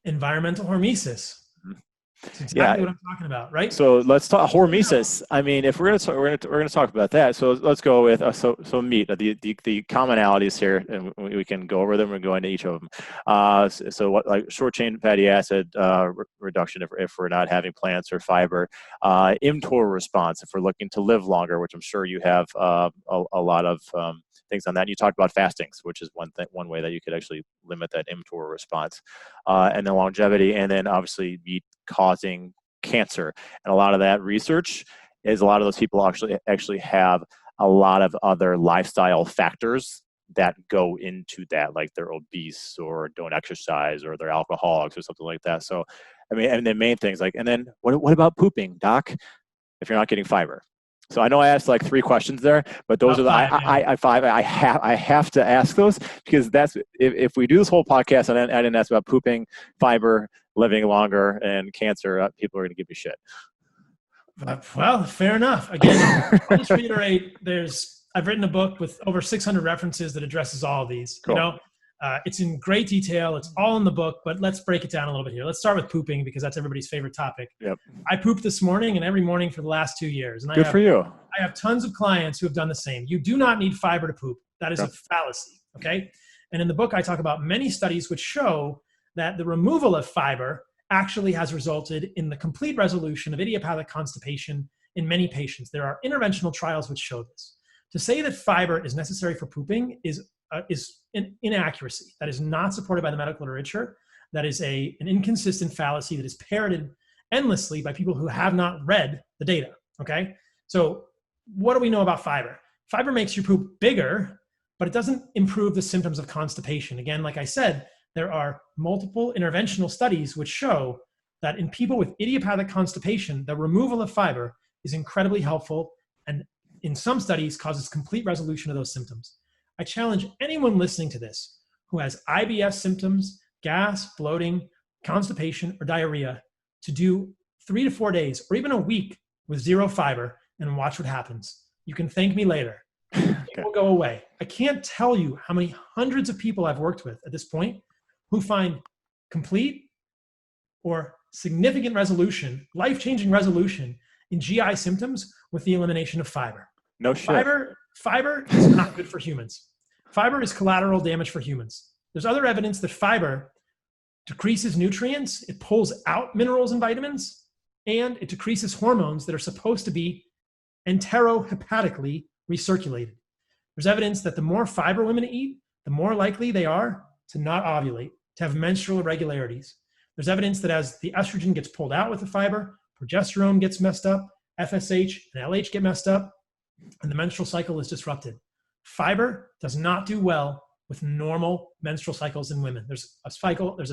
Environmental hormesis. That's exactly what I'm talking about, right? So let's talk hormesis. I mean, if we're gonna talk about that, so let's go with so meat. The commonalities here, and we can go over them and go into each of them. So what, like short chain fatty acid reduction if we're not having plants or fiber, mTOR response if we're looking to live longer, which I'm sure you have a lot of things on that. You talked about fastings, which is one way that you could actually limit that mTOR response, and then longevity, and then obviously meat causing cancer. And a lot of that research is a lot of those people actually have a lot of other lifestyle factors that go into that, like they're obese or don't exercise or they're alcoholics or something like that. So, I mean, and the main things like, and then what about pooping, doc, if you're not getting fiber? So I know I asked like 3 questions there, but those are the I have to ask those, because that's if we do this whole podcast and I didn't ask about pooping, fiber, living longer, and cancer, people are going to give me shit. Well, fair enough. Again, I'll just reiterate. I've written a book with over 600 references that addresses all of these. Cool. You know, it's in great detail. It's all in the book, but let's break it down a little bit here. Let's start with pooping, because that's everybody's favorite topic. Yep. I pooped this morning and every morning for the last 2 years. And Good for you. I have tons of clients who have done the same. You do not need fiber to poop. That is a fallacy. Okay. And in the book, I talk about many studies which show that the removal of fiber actually has resulted in the complete resolution of idiopathic constipation in many patients. There are interventional trials which show this. To say that fiber is necessary for pooping is an inaccuracy. That is not supported by the medical literature. That is an inconsistent fallacy that is parroted endlessly by people who have not read the data, okay? So what do we know about fiber? Fiber makes your poop bigger, but it doesn't improve the symptoms of constipation. Again, like I said, there are multiple interventional studies which show that in people with idiopathic constipation, the removal of fiber is incredibly helpful, and in some studies causes complete resolution of those symptoms. I challenge anyone listening to this who has IBS symptoms, gas, bloating, constipation, or diarrhea to do 3 to 4 days or even a week with 0 fiber and watch what happens. You can thank me later. It will go away. I can't tell you how many hundreds of people I've worked with at this point who find complete or significant resolution, life-changing resolution in GI symptoms with the elimination of fiber. No shit. Fiber is not good for humans. Fiber is collateral damage for humans. There's other evidence that fiber decreases nutrients, it pulls out minerals and vitamins, and it decreases hormones that are supposed to be enterohepatically recirculated. There's evidence that the more fiber women eat, the more likely they are to not ovulate, to have menstrual irregularities. There's evidence that as the estrogen gets pulled out with the fiber, progesterone gets messed up, FSH and LH get messed up, and the menstrual cycle is disrupted. Fiber does not do well with normal menstrual cycles in women. There's a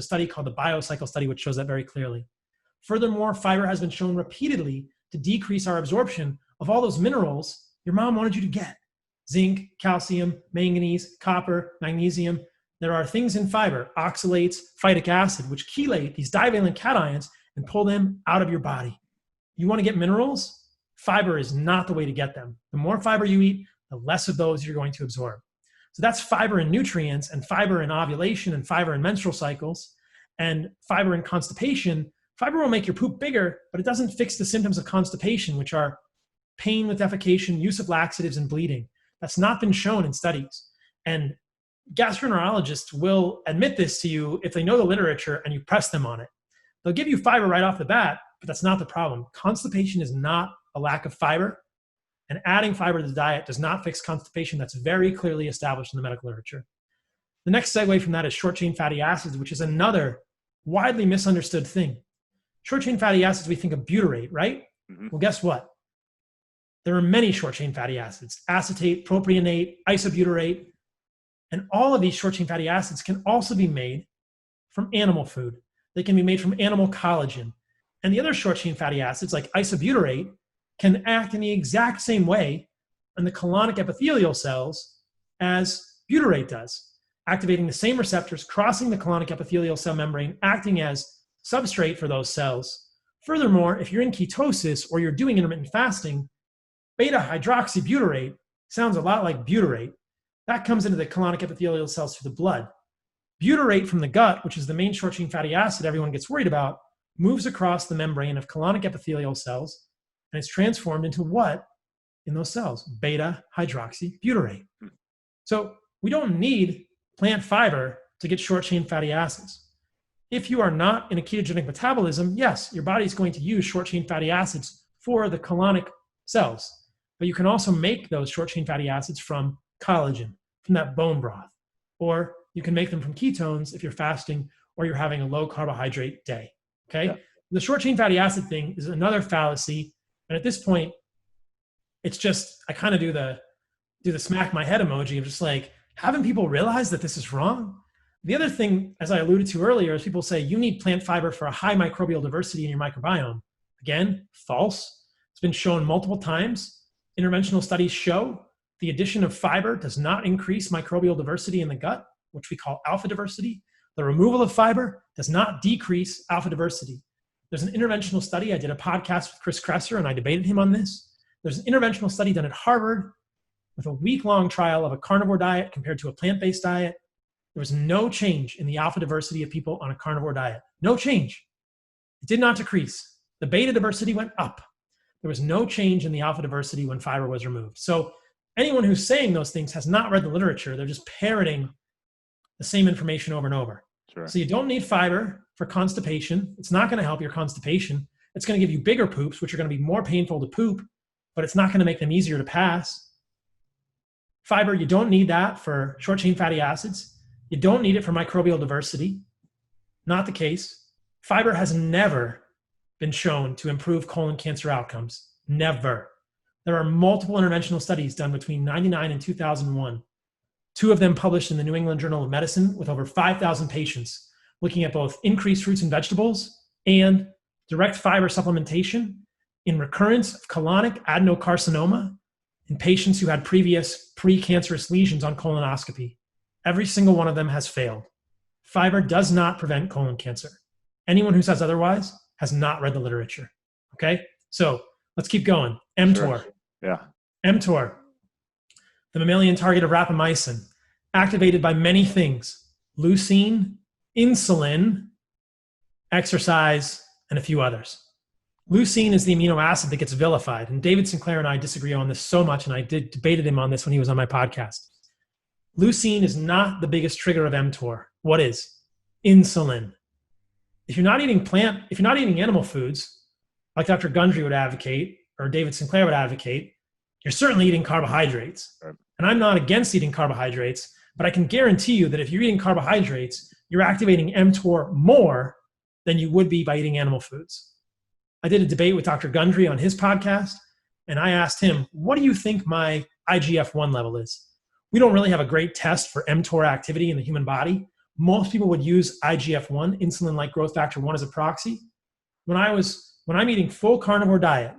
study called the biocycle study, which shows that very clearly. Furthermore, fiber has been shown repeatedly to decrease our absorption of all those minerals your mom wanted you to get. Zinc, calcium, manganese, copper, magnesium. There are things in fiber, oxalates, phytic acid, which chelate these divalent cations and pull them out of your body. You want to get minerals? Fiber is not the way to get them. The more fiber you eat, the less of those you're going to absorb. So that's fiber and nutrients, and fiber in ovulation, and fiber in menstrual cycles, and fiber in constipation. Fiber will make your poop bigger, but it doesn't fix the symptoms of constipation, which are pain with defecation, use of laxatives, and bleeding. That's not been shown in studies. And gastroenterologists will admit this to you if they know the literature and you press them on it. They'll give you fiber right off the bat, but that's not the problem. Constipation is not a lack of fiber, and adding fiber to the diet does not fix constipation. That's very clearly established in the medical literature. The next segue from that is short-chain fatty acids, which is another widely misunderstood thing. Short-chain fatty acids, we think of butyrate, right? Mm-hmm. Well, guess what? There are many short-chain fatty acids: acetate, propionate, isobutyrate, and all of these short-chain fatty acids can also be made from animal food. They can be made from animal collagen. And the other short-chain fatty acids, like isobutyrate, can act in the exact same way on the colonic epithelial cells as butyrate does, activating the same receptors, crossing the colonic epithelial cell membrane, acting as substrate for those cells. Furthermore, if you're in ketosis or you're doing intermittent fasting, beta-hydroxybutyrate sounds a lot like butyrate. That comes into the colonic epithelial cells through the blood. Butyrate from the gut, which is the main short-chain fatty acid everyone gets worried about, moves across the membrane of colonic epithelial cells, and it's transformed into what in those cells? Beta-hydroxybutyrate. So we don't need plant fiber to get short-chain fatty acids. If you are not in a ketogenic metabolism, yes, your body is going to use short-chain fatty acids for the colonic cells, but you can also make those short-chain fatty acids from collagen, from that bone broth, or you can make them from ketones if you're fasting or you're having a low carbohydrate day, okay? Yeah. The short-chain fatty acid thing is another fallacy, and at this point, it's just, I kind of do the smack my head emoji of just like, haven't people realized that this is wrong? The other thing, as I alluded to earlier, is people say you need plant fiber for a high microbial diversity in your microbiome. Again, false. It's been shown multiple times. Interventional studies show the addition of fiber does not increase microbial diversity in the gut, which we call alpha diversity. The removal of fiber does not decrease alpha diversity. There's an interventional study. I did a podcast with Chris Kresser, and I debated him on this. There's an interventional study done at Harvard with a week-long trial of a carnivore diet compared to a plant-based diet. There was no change in the alpha diversity of people on a carnivore diet. No change. It did not decrease. The beta diversity went up. There was no change in the alpha diversity when fiber was removed. So anyone who's saying those things has not read the literature. They're just parroting the same information over and over. Sure. So you don't need fiber for constipation. It's not going to help your constipation. It's going to give you bigger poops, which are going to be more painful to poop, but it's not going to make them easier to pass. Fiber, you don't need that for short-chain fatty acids. You don't need it for microbial diversity. Not the case. Fiber has never been shown to improve colon cancer outcomes. Never. There are multiple interventional studies done between 1999 and 2001. 2 of them published in the New England Journal of Medicine with over 5,000 patients, looking at both increased fruits and vegetables and direct fiber supplementation in recurrence of colonic adenocarcinoma in patients who had previous precancerous lesions on colonoscopy. Every single one of them has failed. Fiber does not prevent colon cancer. Anyone who says otherwise has not read the literature. Okay? So let's keep going. mTOR. Sure. Yeah. mTOR, the mammalian target of rapamycin, activated by many things: leucine, insulin, exercise, and a few others. Leucine is the amino acid that gets vilified. And David Sinclair and I disagree on this so much, and I debated him on this when he was on my podcast. Leucine is not the biggest trigger of mTOR. What is? Insulin. if you're not eating animal foods, like Dr. Gundry would advocate, or David Sinclair would advocate, you're certainly eating carbohydrates. Right. And I'm not against eating carbohydrates, but I can guarantee you that if you're eating carbohydrates, you're activating mTOR more than you would be by eating animal foods. I did a debate with Dr. Gundry on his podcast, and I asked him, what do you think my IGF-1 level is? We don't really have a great test for mTOR activity in the human body. Most people would use IGF-1, insulin-like growth factor 1, as a proxy. When I'm eating full carnivore diet,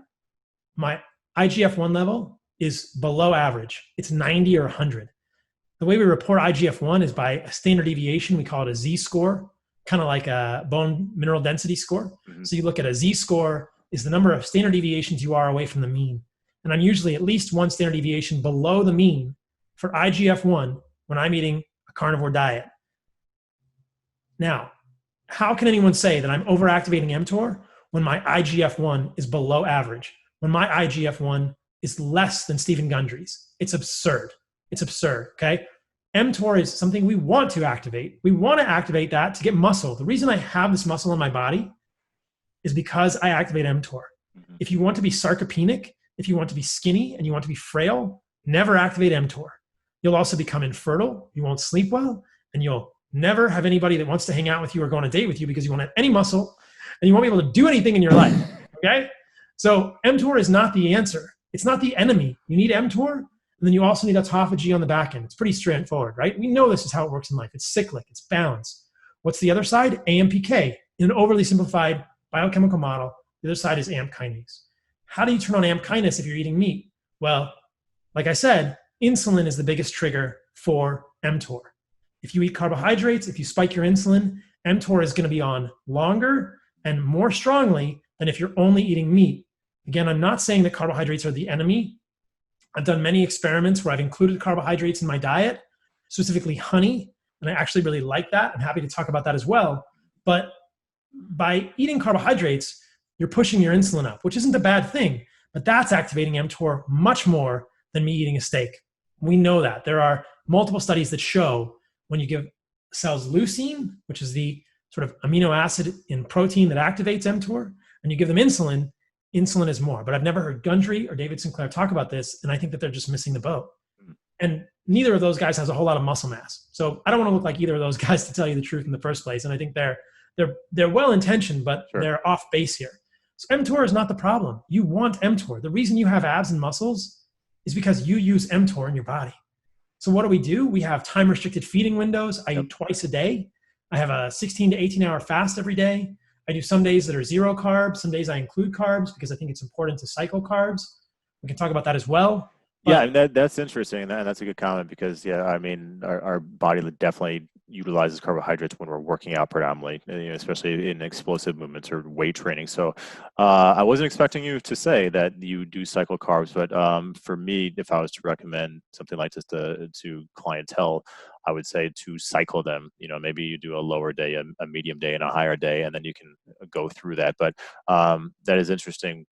my IGF-1 level is below average. It's 90 or 100. The way we report IGF-1 is by a standard deviation. We call it a Z-score, kind of like a bone mineral density score. Mm-hmm. So you look at a Z-score is the number of standard deviations you are away from the mean. And I'm usually at least one standard deviation below the mean for IGF-1 when I'm eating a carnivore diet. Now, how can anyone say that I'm overactivating mTOR when my IGF-1 is below average, when my IGF-1 is less than Stephen Gundry's? It's absurd. It's absurd, okay? mTOR is something we want to activate. We want to activate that to get muscle. The reason I have this muscle in my body is because I activate mTOR. Mm-hmm. If you want to be sarcopenic, if you want to be skinny and you want to be frail, never activate mTOR. You'll also become infertile. You won't sleep well, and you'll never have anybody that wants to hang out with you or go on a date with you because you won't have any muscle and you won't be able to do anything in your life, okay? So mTOR is not the answer. It's not the enemy. You need mTOR, and then you also need autophagy on the back end. It's pretty straightforward, right? We know this is how it works in life. It's cyclic. It's balanced. What's the other side? AMPK. In an overly simplified biochemical model, the other side is AMP kinase. How do you turn on AMP kinase if you're eating meat? Well, like I said, insulin is the biggest trigger for mTOR. If you eat carbohydrates, if you spike your insulin, mTOR is going to be on longer and more strongly than if you're only eating meat. Again, I'm not saying that carbohydrates are the enemy. I've done many experiments where I've included carbohydrates in my diet, specifically honey, and I actually really like that. I'm happy to talk about that as well. But by eating carbohydrates, you're pushing your insulin up, which isn't a bad thing, but that's activating mTOR much more than me eating a steak. We know that. There are multiple studies that show when you give cells leucine, which is the sort of amino acid in protein that activates mTOR, and you give them insulin, insulin is more. But I've never heard Gundry or David Sinclair talk about this, and I think that they're just missing the boat. And neither of those guys has a whole lot of muscle mass. So I don't want to look like either of those guys, to tell you the truth, in the first place. And I think they're well-intentioned, but sure, they're off base here. So mTOR is not the problem. You want mTOR. The reason you have abs and muscles is because you use mTOR in your body. So what do? We have time-restricted feeding windows. I eat twice a day. I have a 16 to 18-hour fast every day. I do some days that are zero carbs. Some days I include carbs because I think it's important to cycle carbs. We can talk about that as well. But that's interesting, and that's a good comment because, I mean, our body definitely utilizes carbohydrates when we're working out predominantly, especially in explosive movements or weight training. So I wasn't expecting you to say that you do cycle carbs, but for me, if I was to recommend something like this to clientele, I would say to cycle them. Maybe you do a lower day, a medium day, and a higher day, and then you can go through that. But that is interesting,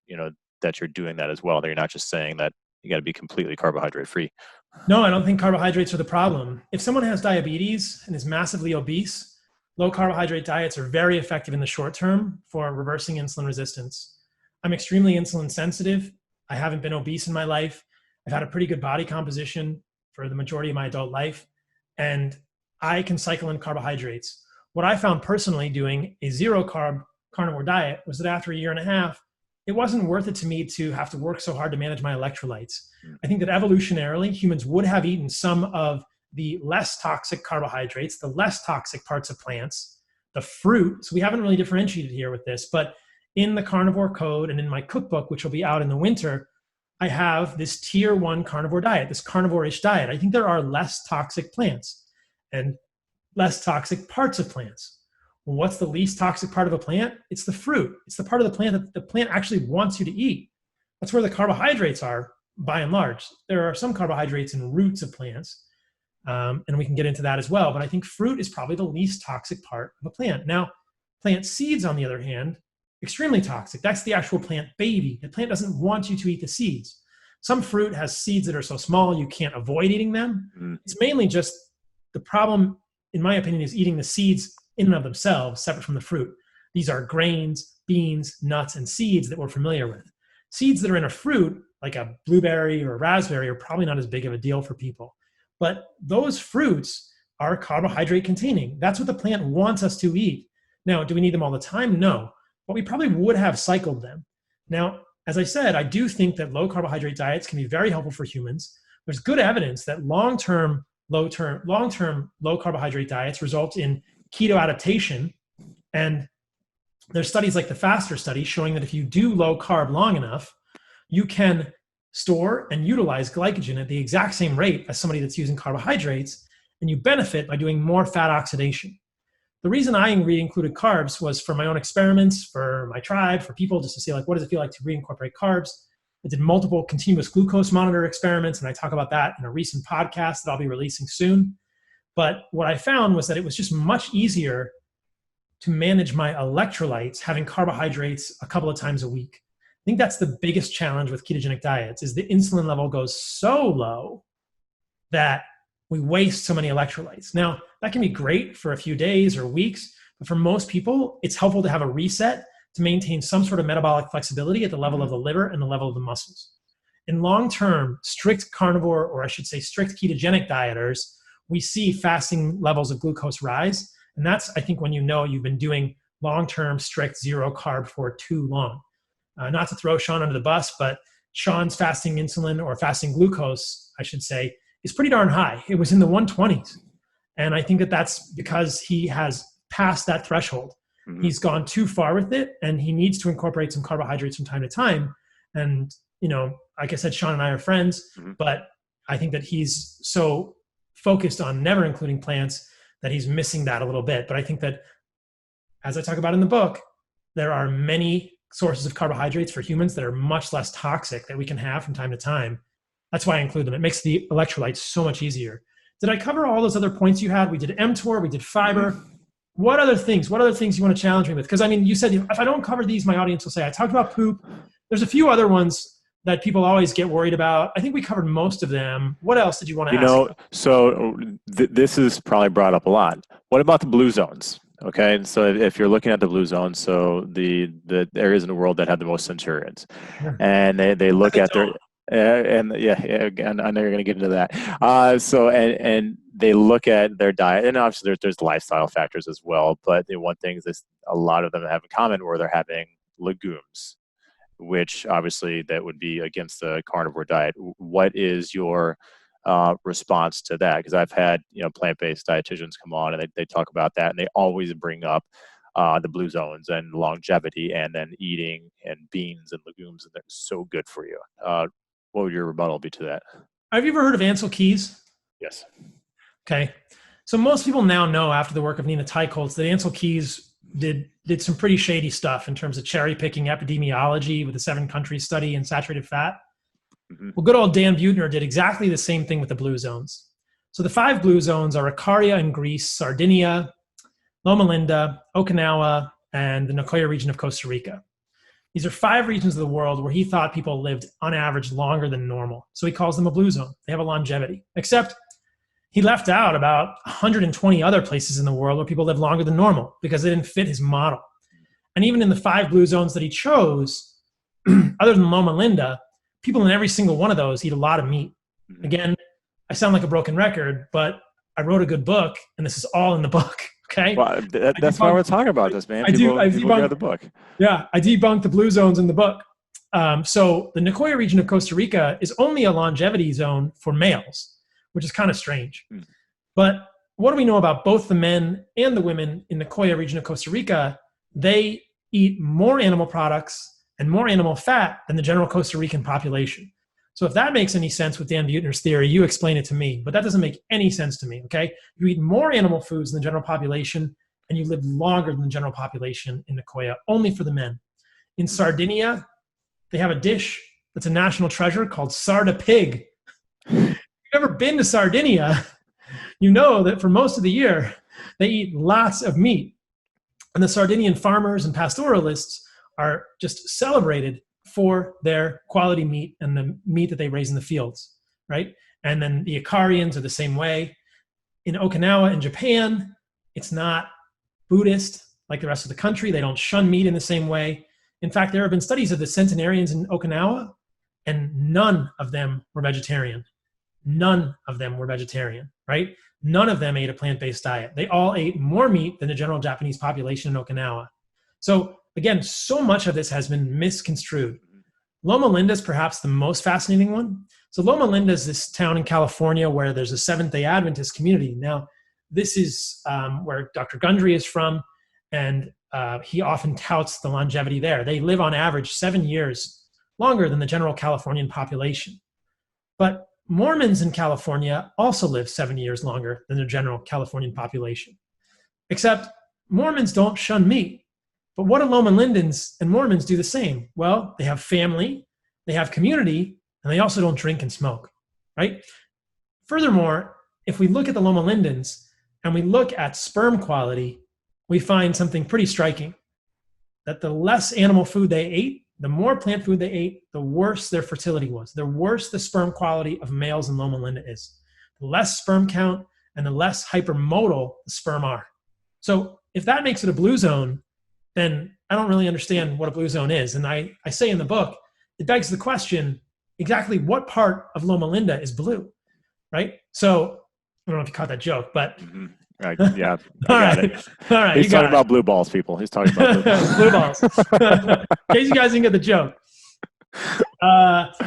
that you're doing that as well. That you're not just saying that you got to be completely carbohydrate free. No, I don't think carbohydrates are the problem. If someone has diabetes and is massively obese, low carbohydrate diets are very effective in the short term for reversing insulin resistance. I'm extremely insulin sensitive. I haven't been obese in my life. I've had a pretty good body composition for the majority of my adult life, and I can cycle in carbohydrates. What I found personally doing a zero carb carnivore diet was that after a year and a half, it wasn't worth it to me to have to work so hard to manage my electrolytes. I think that evolutionarily, humans would have eaten some of the less toxic carbohydrates, the less toxic parts of plants, the fruit. So we haven't really differentiated here with this, but in the Carnivore Code and in my cookbook, which will be out in the winter, I have this tier 1 carnivore diet, this carnivore-ish diet. I think there are less toxic plants and less toxic parts of plants. Well, what's the least toxic part of a plant? It's the fruit. It's the part of the plant that the plant actually wants you to eat. That's where the carbohydrates are, by and large. There are some carbohydrates in roots of plants, and we can get into that as well. But I think fruit is probably the least toxic part of a plant. Now, plant seeds, on the other hand, extremely toxic. That's the actual plant baby. The plant doesn't want you to eat the seeds. Some fruit has seeds that are so small you can't avoid eating them. It's mainly just the problem, in my opinion, is eating the seeds in and of themselves, separate from the fruit. These are grains, beans, nuts, and seeds that we're familiar with. Seeds that are in a fruit, like a blueberry or a raspberry, are probably not as big of a deal for people. But those fruits are carbohydrate containing. That's what the plant wants us to eat. Now, do we need them all the time? No, but we probably would have cycled them. Now, as I said, I do think that low carbohydrate diets can be very helpful for humans. There's good evidence that long-term low carbohydrate diets result in keto adaptation. And there's studies like the FASTER study showing that if you do low carb long enough, you can store and utilize glycogen at the exact same rate as somebody that's using carbohydrates, and you benefit by doing more fat oxidation. The reason I re-included carbs was for my own experiments, for my tribe, for people, just to see, like, what does it feel like to reincorporate carbs? I did multiple continuous glucose monitor experiments, and I talk about that in a recent podcast that I'll be releasing soon. But what I found was that it was just much easier to manage my electrolytes having carbohydrates a couple of times a week. I think that's the biggest challenge with ketogenic diets, is the insulin level goes so low that we waste so many electrolytes. Now, that can be great for a few days or weeks, but for most people, it's helpful to have a reset to maintain some sort of metabolic flexibility at the level of the liver and the level of the muscles. In long-term, strict carnivore, or I should say strict ketogenic dieters, we see fasting levels of glucose rise. And that's, I think, when you know you've been doing long-term strict zero carb for too long. Not to throw Sean under the bus, but Sean's fasting insulin, or fasting glucose, I should say, is pretty darn high. It was in the 120s. And I think that that's because he has passed that threshold. Mm-hmm. He's gone too far with it, and he needs to incorporate some carbohydrates from time to time. And, you know, like I said, Sean and I are friends, but I think that he's so focused on never including plants that he's missing that a little bit. But I think that, as I talk about in the book, there are many sources of carbohydrates for humans that are much less toxic that we can have from time to time. That's why I include them. It makes the electrolytes so much easier. Did I cover all those other points you had? We did mTOR, we did fiber. What other things you want to challenge me with? Because I mean, you said if I don't cover these, my audience will say, I talked about poop. There's a few other ones that people always get worried about. I think we covered most of them. What else did you want to ask? You know, so this is probably brought up a lot. What about the blue zones? Okay, and so if you're looking at the blue zones, so the areas in the world that have the most centurions, and they look at their and again, I know you're going to get into that. So they look at their diet, and obviously there's lifestyle factors as well. But the one thing is a lot of them have in common, where they're having legumes, which obviously that would be against the carnivore diet. What is your response to that? Because I've had plant-based dietitians come on, and they talk about that, and they always bring up the blue zones and longevity, and then eating and beans and legumes, and they're so good for you. What would your rebuttal be to that? Have you ever heard of Ansel Keys? Yes. Okay. So most people now know, after the work of Nina Teicholz, that Ansel Keys did some pretty shady stuff in terms of cherry picking epidemiology with the 7-country study in saturated fat. Mm-hmm. Well, good old Dan Buettner did exactly the same thing with the blue zones. So the 5 blue zones are Icaria in Greece, Sardinia, Loma Linda, Okinawa, and the Nicoya region of Costa Rica. These are 5 regions of the world where he thought people lived on average longer than normal. So he calls them a blue zone. They have a longevity. Except he left out about 120 other places in the world where people live longer than normal because they didn't fit his model. And even in the 5 blue zones that he chose, other than Loma Linda, people in every single one of those eat a lot of meat. Again, I sound like a broken record, but I wrote a good book, and this is all in the book. Okay. Well, that's why we're talking about this, man. People read the book. Yeah, I debunked the blue zones in the book. So the Nicoya region of Costa Rica is only a longevity zone for males, which is kind of strange. But what do we know about both the men and the women in the Nicoya region of Costa Rica? They eat more animal products and more animal fat than the general Costa Rican population. So if that makes any sense with Dan Buettner's theory, you explain it to me. But that doesn't make any sense to me, okay? You eat more animal foods than the general population, and you live longer than the general population in Nicoya, only for the men. In Sardinia, they have a dish that's a national treasure called sarda pig. If you've ever been to Sardinia, you know that for most of the year, they eat lots of meat. And the Sardinian farmers and pastoralists are just celebrated for their quality meat and the meat that they raise in the fields, right? And then the Icarians are the same way. In Okinawa in Japan, it's not Buddhist like the rest of the country. They don't shun meat in the same way. In fact, there have been studies of the centenarians in Okinawa, and none of them were vegetarian. None of them were vegetarian, right? None of them ate a plant-based diet. They all ate more meat than the general Japanese population in Okinawa. So again, so much of this has been misconstrued. Loma Linda is perhaps the most fascinating one. So Loma Linda is this town in California where there's a Seventh-day Adventist community. Now, this is where Dr. Gundry is from, and he often touts the longevity there. They live on average 7 years longer than the general Californian population. But Mormons in California also live 7 years longer than the general Californian population. Except Mormons don't shun meat. But what do Loma Lindans and Mormons do the same? Well, they have family, they have community, and they also don't drink and smoke, right? Furthermore, if we look at the Loma Lindans and we look at sperm quality, we find something pretty striking, that the less animal food they ate, the more plant food they ate, the worse their fertility was. The worse the sperm quality of males in Loma Linda is. The less sperm count and the less hypermodal the sperm are. So if that makes it a blue zone, then I don't really understand what a blue zone is. And I say in the book, it begs the question, exactly what part of Loma Linda is blue, right? So I don't know if you caught that joke, but... Mm-hmm. Right. Yeah, I got it. All right. He's talking about blue balls, people. He's talking about blue balls. Blue balls. In case you guys didn't get the joke.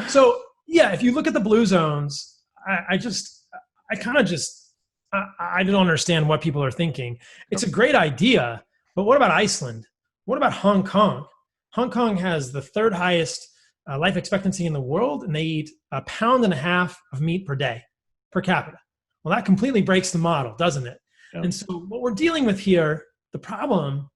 So yeah, if you look at the blue zones, I don't understand what people are thinking. It's a great idea, but what about Iceland? What about Hong Kong? Hong Kong has the third highest life expectancy in the world, and they eat 1.5 pounds of meat per day, per capita. Well, that completely breaks the model, doesn't it? And so what we're dealing with here, the problem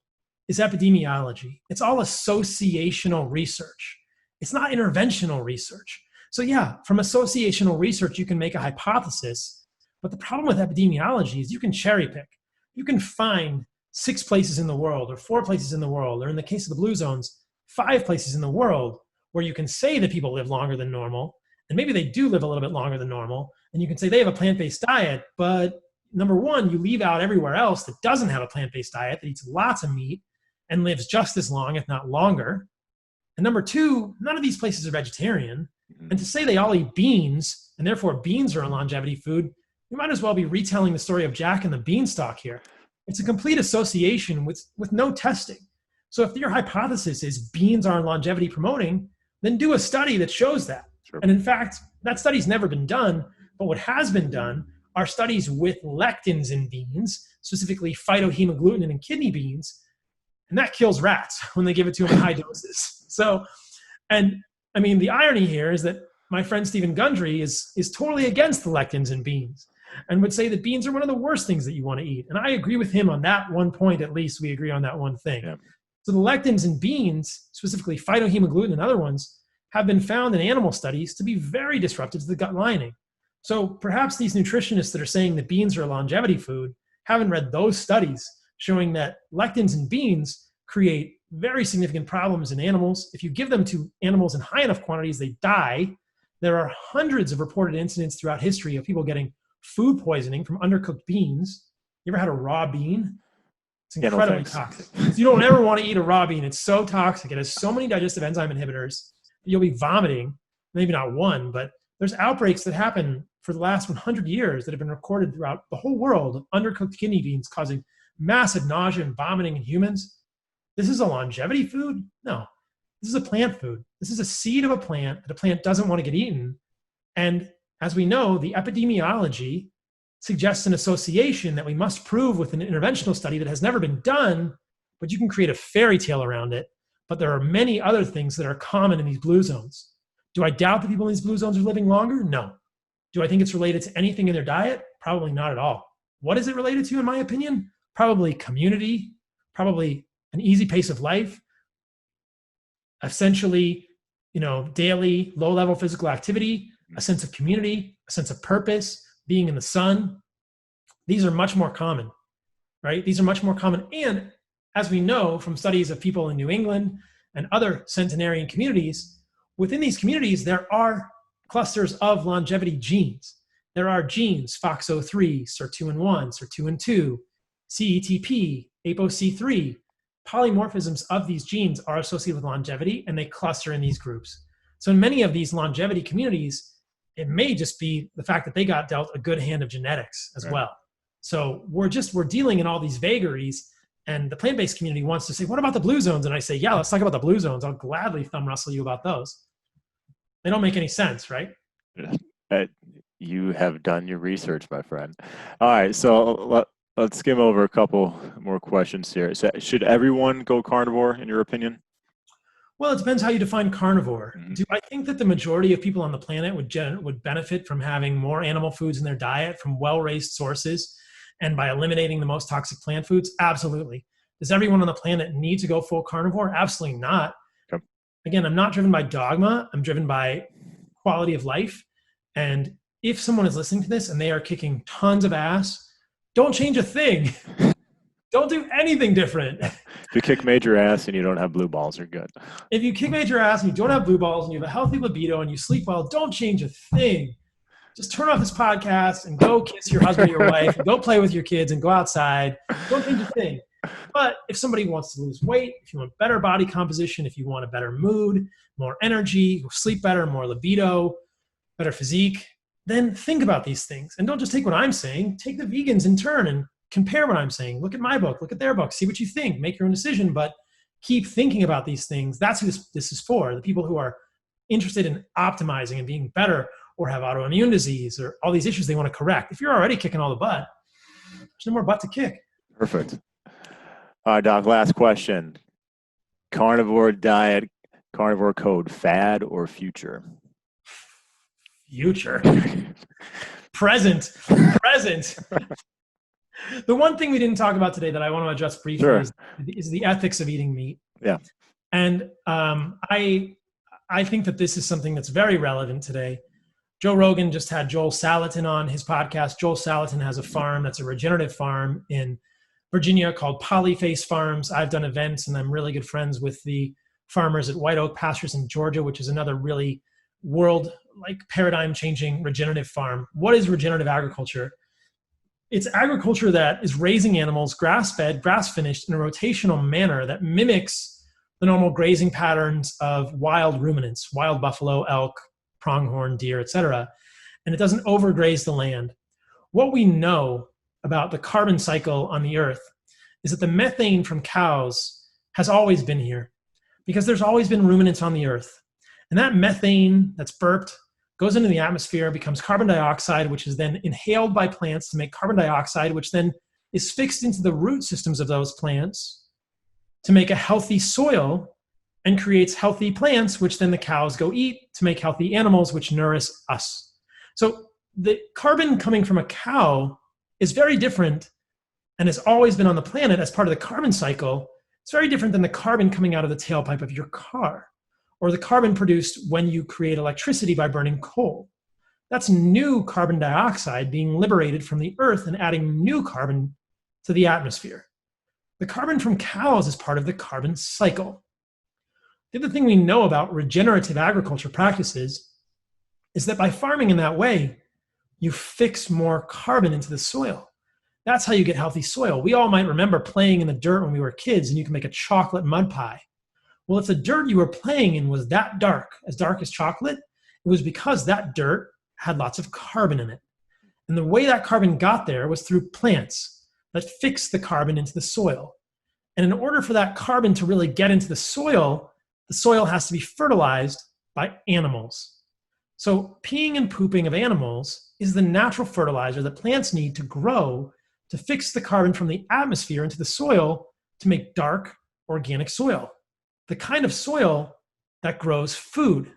is epidemiology. It's all associational research. It's not interventional research. So yeah, from associational research, you can make a hypothesis, but the problem with epidemiology is you can cherry pick. You can find 6 places in the world or 4 places in the world, or in the case of the blue zones, 5 places in the world where you can say that people live longer than normal, and maybe they do live a little bit longer than normal, and you can say they have a plant-based diet, but number one, you leave out everywhere else that doesn't have a plant-based diet, that eats lots of meat and lives just as long, if not longer. And number two, none of these places are vegetarian. And to say they all eat beans, and therefore beans are a longevity food, you might as well be retelling the story of Jack and the Beanstalk here. It's a complete association with no testing. So if your hypothesis is beans are longevity promoting, then do a study that shows that. Sure. And in fact, that study's never been done, but what has been done are studies with lectins in beans, specifically phytohemagglutinin in kidney beans, and that kills rats when they give it to them in high doses. So, and I mean, the irony here is that my friend Stephen Gundry is totally against the lectins in beans and would say that beans are one of the worst things that you want to eat. And I agree with him on that one point. At least we agree on that one thing. Yeah. So the lectins in beans, specifically phytohemagglutinin and other ones, have been found in animal studies to be very disruptive to the gut lining. So perhaps these nutritionists that are saying that beans are a longevity food haven't read those studies showing that lectins in beans create very significant problems in animals. If you give them to animals in high enough quantities, they die. There are hundreds of reported incidents throughout history of people getting food poisoning from undercooked beans. You ever had a raw bean? It's incredibly toxic. So you don't ever want to eat a raw bean. It's so toxic. It has so many digestive enzyme inhibitors that you'll be vomiting. Maybe not one, but there's outbreaks that happen for the last 100 years that have been recorded throughout the whole world of undercooked kidney beans causing massive nausea and vomiting in humans. This is a longevity food? No, this is a plant food. This is a seed of a plant that a plant doesn't want to get eaten. And as we know, the epidemiology suggests an association that we must prove with an interventional study that has never been done, but you can create a fairy tale around it. But there are many other things that are common in these blue zones. Do I doubt that people in these blue zones are living longer? No. Do I think it's related to anything in their diet? Probably not at all. What is it related to, in my opinion? Probably community, probably an easy pace of life, essentially, daily low-level physical activity, a sense of community, a sense of purpose, being in the sun. These are much more common, right? These are much more common. And as we know from studies of people in New England and other centenarian communities, within these communities, there are clusters of longevity genes. There are genes, FOXO3, SIRT2 and 1, SIRT2 and 2, CETP, ApoC3, polymorphisms of these genes are associated with longevity, and they cluster in these groups. So in many of these longevity communities, it may just be the fact that they got dealt a good hand of genetics as well. So we're dealing in all these vagaries, and the plant-based community wants to say, what about the blue zones? And I say, yeah, let's talk about the blue zones. I'll gladly thumb wrestle you about those. They don't make any sense, right? You have done your research, my friend. All right, so let's skim over a couple more questions here. So should everyone go carnivore, in your opinion? Well, it depends how you define carnivore. Do I think that the majority of people on the planet would benefit from having more animal foods in their diet from well-raised sources and by eliminating the most toxic plant foods? Absolutely. Does everyone on the planet need to go full carnivore? Absolutely not. Okay. Again, I'm not driven by dogma. I'm driven by quality of life. And if someone is listening to this and they are kicking tons of ass, don't change a thing. Don't do anything different. If you kick major ass and you don't have blue balls, you're good. If you kick major ass and you don't have blue balls and you have a healthy libido and you sleep well, don't change a thing. Just turn off this podcast and go kiss your husband or your wife and go play with your kids and go outside. Don't change a thing. But if somebody wants to lose weight, if you want better body composition, if you want a better mood, more energy, sleep better, more libido, better physique, then think about these things. And don't just take what I'm saying. Take the vegans in turn and compare what I'm saying. Look at my book, look at their book, see what you think, make your own decision, but keep thinking about these things. That's who this is for, the people who are interested in optimizing and being better or have autoimmune disease or all these issues they want to correct. If you're already kicking all the butt, there's no more butt to kick. Perfect. All right, Doc, last question. Carnivore diet, carnivore code, fad or future? Future. Present. The one thing we didn't talk about today that I want to address briefly is the ethics of eating meat. Yeah. And I think that this is something that's very relevant today. Joe Rogan just had Joel Salatin on his podcast. Joel Salatin has a farm that's a regenerative farm in Virginia called Polyface Farms. I've done events and I'm really good friends with the farmers at White Oak Pastures in Georgia, which is another really paradigm changing regenerative farm. What is regenerative agriculture? It's agriculture that is raising animals grass-fed, grass-finished in a rotational manner that mimics the normal grazing patterns of wild ruminants, wild buffalo, elk, pronghorn, deer, etc. And it doesn't overgraze the land. What we know about the carbon cycle on the earth is that the methane from cows has always been here because there's always been ruminants on the earth. And that methane that's burped goes into the atmosphere, becomes carbon dioxide, which is then inhaled by plants to make carbon dioxide, which then is fixed into the root systems of those plants to make a healthy soil and creates healthy plants, which then the cows go eat to make healthy animals, which nourish us. So the carbon coming from a cow is very different and has always been on the planet as part of the carbon cycle. It's very different than the carbon coming out of the tailpipe of your car, or the carbon produced when you create electricity by burning coal. That's new carbon dioxide being liberated from the earth and adding new carbon to the atmosphere. The carbon from cows is part of the carbon cycle. The other thing we know about regenerative agriculture practices is that by farming in that way, you fix more carbon into the soil. That's how you get healthy soil. We all might remember playing in the dirt when we were kids and you can make a chocolate mud pie. Well, if the dirt you were playing in was that dark as chocolate, it was because that dirt had lots of carbon in it. And the way that carbon got there was through plants that fixed the carbon into the soil. And in order for that carbon to really get into the soil has to be fertilized by animals. So peeing and pooping of animals is the natural fertilizer that plants need to grow to fix the carbon from the atmosphere into the soil to make dark organic soil. The kind of soil that grows food.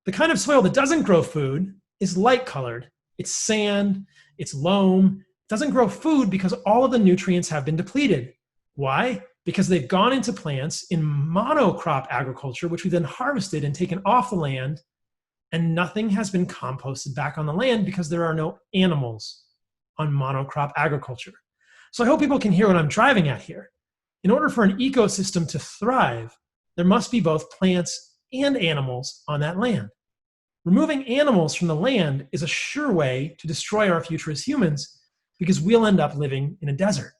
The kind of soil that doesn't grow food is light colored. It's sand, it's loam. It doesn't grow food because all of the nutrients have been depleted. Why? Because they've gone into plants in monocrop agriculture, which we then harvested and taken off the land, and nothing has been composted back on the land because there are no animals on monocrop agriculture. So I hope people can hear what I'm driving at here. In order for an ecosystem to thrive, there must be both plants and animals on that land. Removing animals from the land is a sure way to destroy our future as humans because we'll end up living in a desert.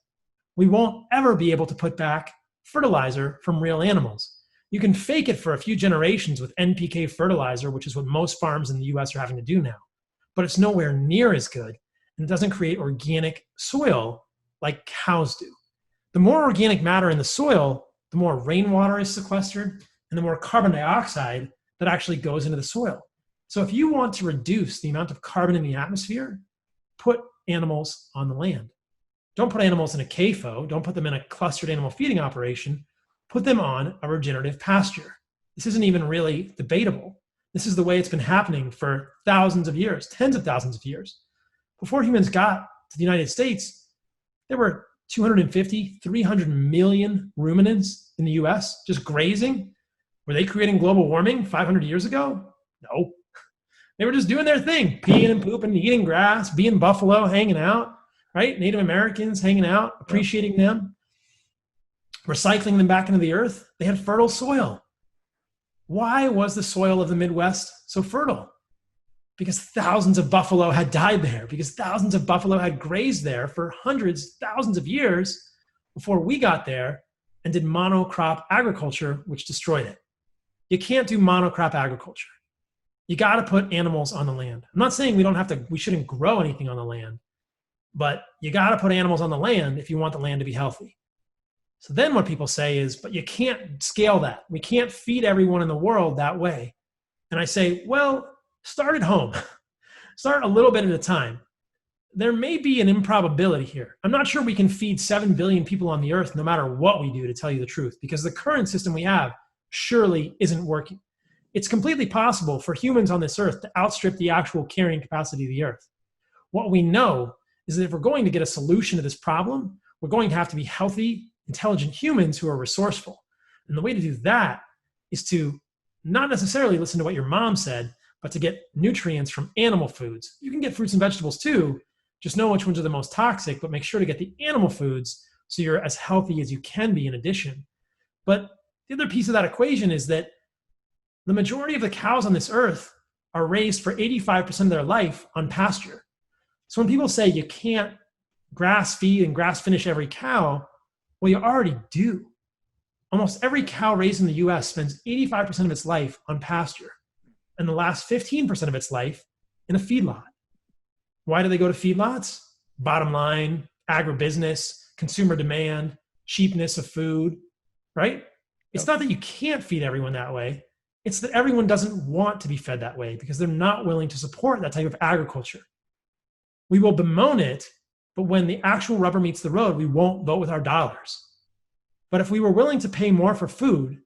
We won't ever be able to put back fertilizer from real animals. You can fake it for a few generations with NPK fertilizer, which is what most farms in the US are having to do now. But it's nowhere near as good, and it doesn't create organic soil like cows do. The more organic matter in the soil, the more rainwater is sequestered and the more carbon dioxide that actually goes into the soil. So if you want to reduce the amount of carbon in the atmosphere, put animals on the land. Don't put animals in a CAFO. Don't put them in a clustered animal feeding operation. Put them on a regenerative pasture. This isn't even really debatable. This is the way it's been happening for thousands of years, tens of thousands of years. Before humans got to the United States, there were 250, 300 million ruminants in the US just grazing. Were they creating global warming 500 years ago? No. They were just doing their thing, peeing and pooping, eating grass, being buffalo, hanging out, right? Native Americans hanging out, appreciating them, recycling them back into the earth. They had fertile soil. Why was the soil of the Midwest so fertile? Because thousands of buffalo had died there, because thousands of buffalo had grazed there for hundreds, thousands of years before we got there and did monocrop agriculture, which destroyed it. You can't do monocrop agriculture. You got to put animals on the land. I'm not saying we shouldn't grow anything on the land, but you got to put animals on the land if you want the land to be healthy. So then what people say is, but you can't scale that. We can't feed everyone in the world that way. And I say, well, start at home. Start a little bit at a time. There may be an improbability here. I'm not sure we can feed 7 billion people on the earth no matter what we do, to tell you the truth, because the current system we have surely isn't working. It's completely possible for humans on this earth to outstrip the actual carrying capacity of the earth. What we know is that if we're going to get a solution to this problem, we're going to have to be healthy, intelligent humans who are resourceful. And the way to do that is to not necessarily listen to what your mom said, but to get nutrients from animal foods. You can get fruits and vegetables too, just know which ones are the most toxic, but make sure to get the animal foods so you're as healthy as you can be in addition. But the other piece of that equation is that the majority of the cows on this earth are raised for 85% of their life on pasture. So when people say you can't grass feed and grass finish every cow, well, you already do. Almost every cow raised in the US spends 85% of its life on pasture and the last 15% of its life in a feedlot. Why do they go to feedlots? Bottom line, agribusiness, consumer demand, cheapness of food, right? It's not that you can't feed everyone that way. It's that everyone doesn't want to be fed that way because they're not willing to support that type of agriculture. We will bemoan it, but when the actual rubber meets the road, we won't vote with our dollars. But if we were willing to pay more for food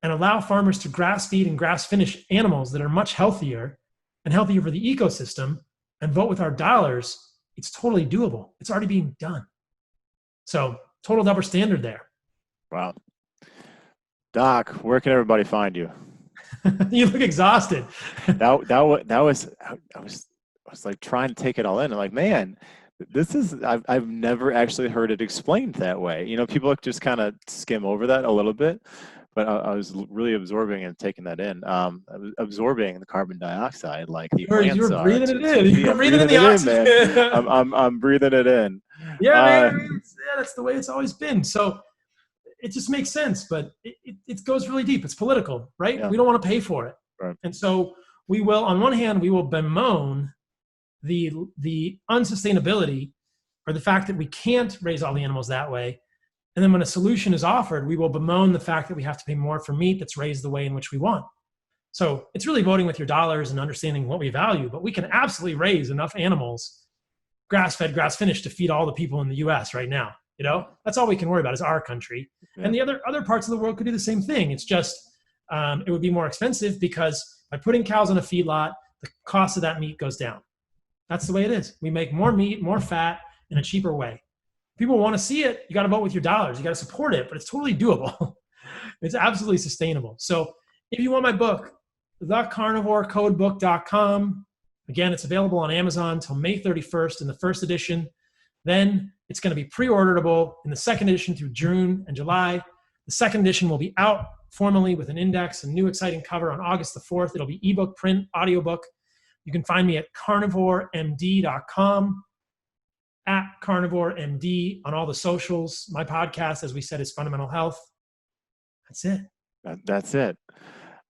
and allow farmers to grass feed and grass finish animals that are much healthier and healthier for the ecosystem and vote with our dollars, it's totally doable. It's already being done. So total double standard there. Wow. Doc, where can everybody find you? You look exhausted. I was like trying to take it all in. I'm like, man, I've never actually heard it explained that way. You know, people just kind of skim over that a little bit, but I was really absorbing and taking that in. I was absorbing the carbon dioxide like the plants you were breathing it in. You were breathing in the oxygen. I'm breathing it in. Yeah, man. That's the way it's always been. So it just makes sense, but it goes really deep. It's political, right? Yeah. We don't want to pay for it. Right. And so we will, on one hand, we will bemoan the unsustainability or the fact that we can't raise all the animals that way. And then when a solution is offered, we will bemoan the fact that we have to pay more for meat that's raised the way in which we want. So it's really voting with your dollars and understanding what we value, but we can absolutely raise enough animals, grass-fed, grass-finished, to feed all the people in the US right now. You know, that's all we can worry about is our country. Yeah. And the other parts of the world could do the same thing. It's just, it would be more expensive because by putting cows on a feedlot, the cost of that meat goes down. That's the way it is. We make more meat, more fat in a cheaper way. People want to see it. You got to vote with your dollars. You got to support it, but it's totally doable. It's absolutely sustainable. So if you want my book, thecarnivorecodebook.com. Again, it's available on Amazon till May 31st in the first edition. Then it's going to be pre-orderable in the second edition through June and July. The second edition will be out formally with an index and new exciting cover on August the 4th. It'll be ebook, print, audiobook. You can find me at carnivoremd.com, at carnivoremd on all the socials. My podcast, as we said, is Fundamental Health. That's it. That's it.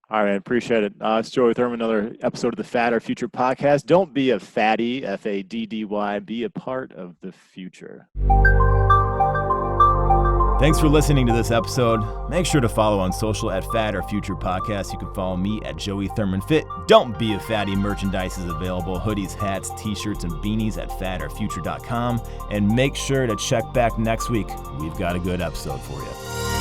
All right, appreciate it. It's Joey Thurman, another episode of the Fad Our Future podcast. Don't be a fatty, FADDY. Be a part of the future. Thanks for listening to this episode. Make sure to follow on social at Fad Our Future Podcast. You can follow me at Joey Thurman Fit. Don't be a fatty. Merchandise is available. Hoodies, hats, t-shirts, and beanies at FADDOurfuture.com. And make sure to check back next week. We've got a good episode for you.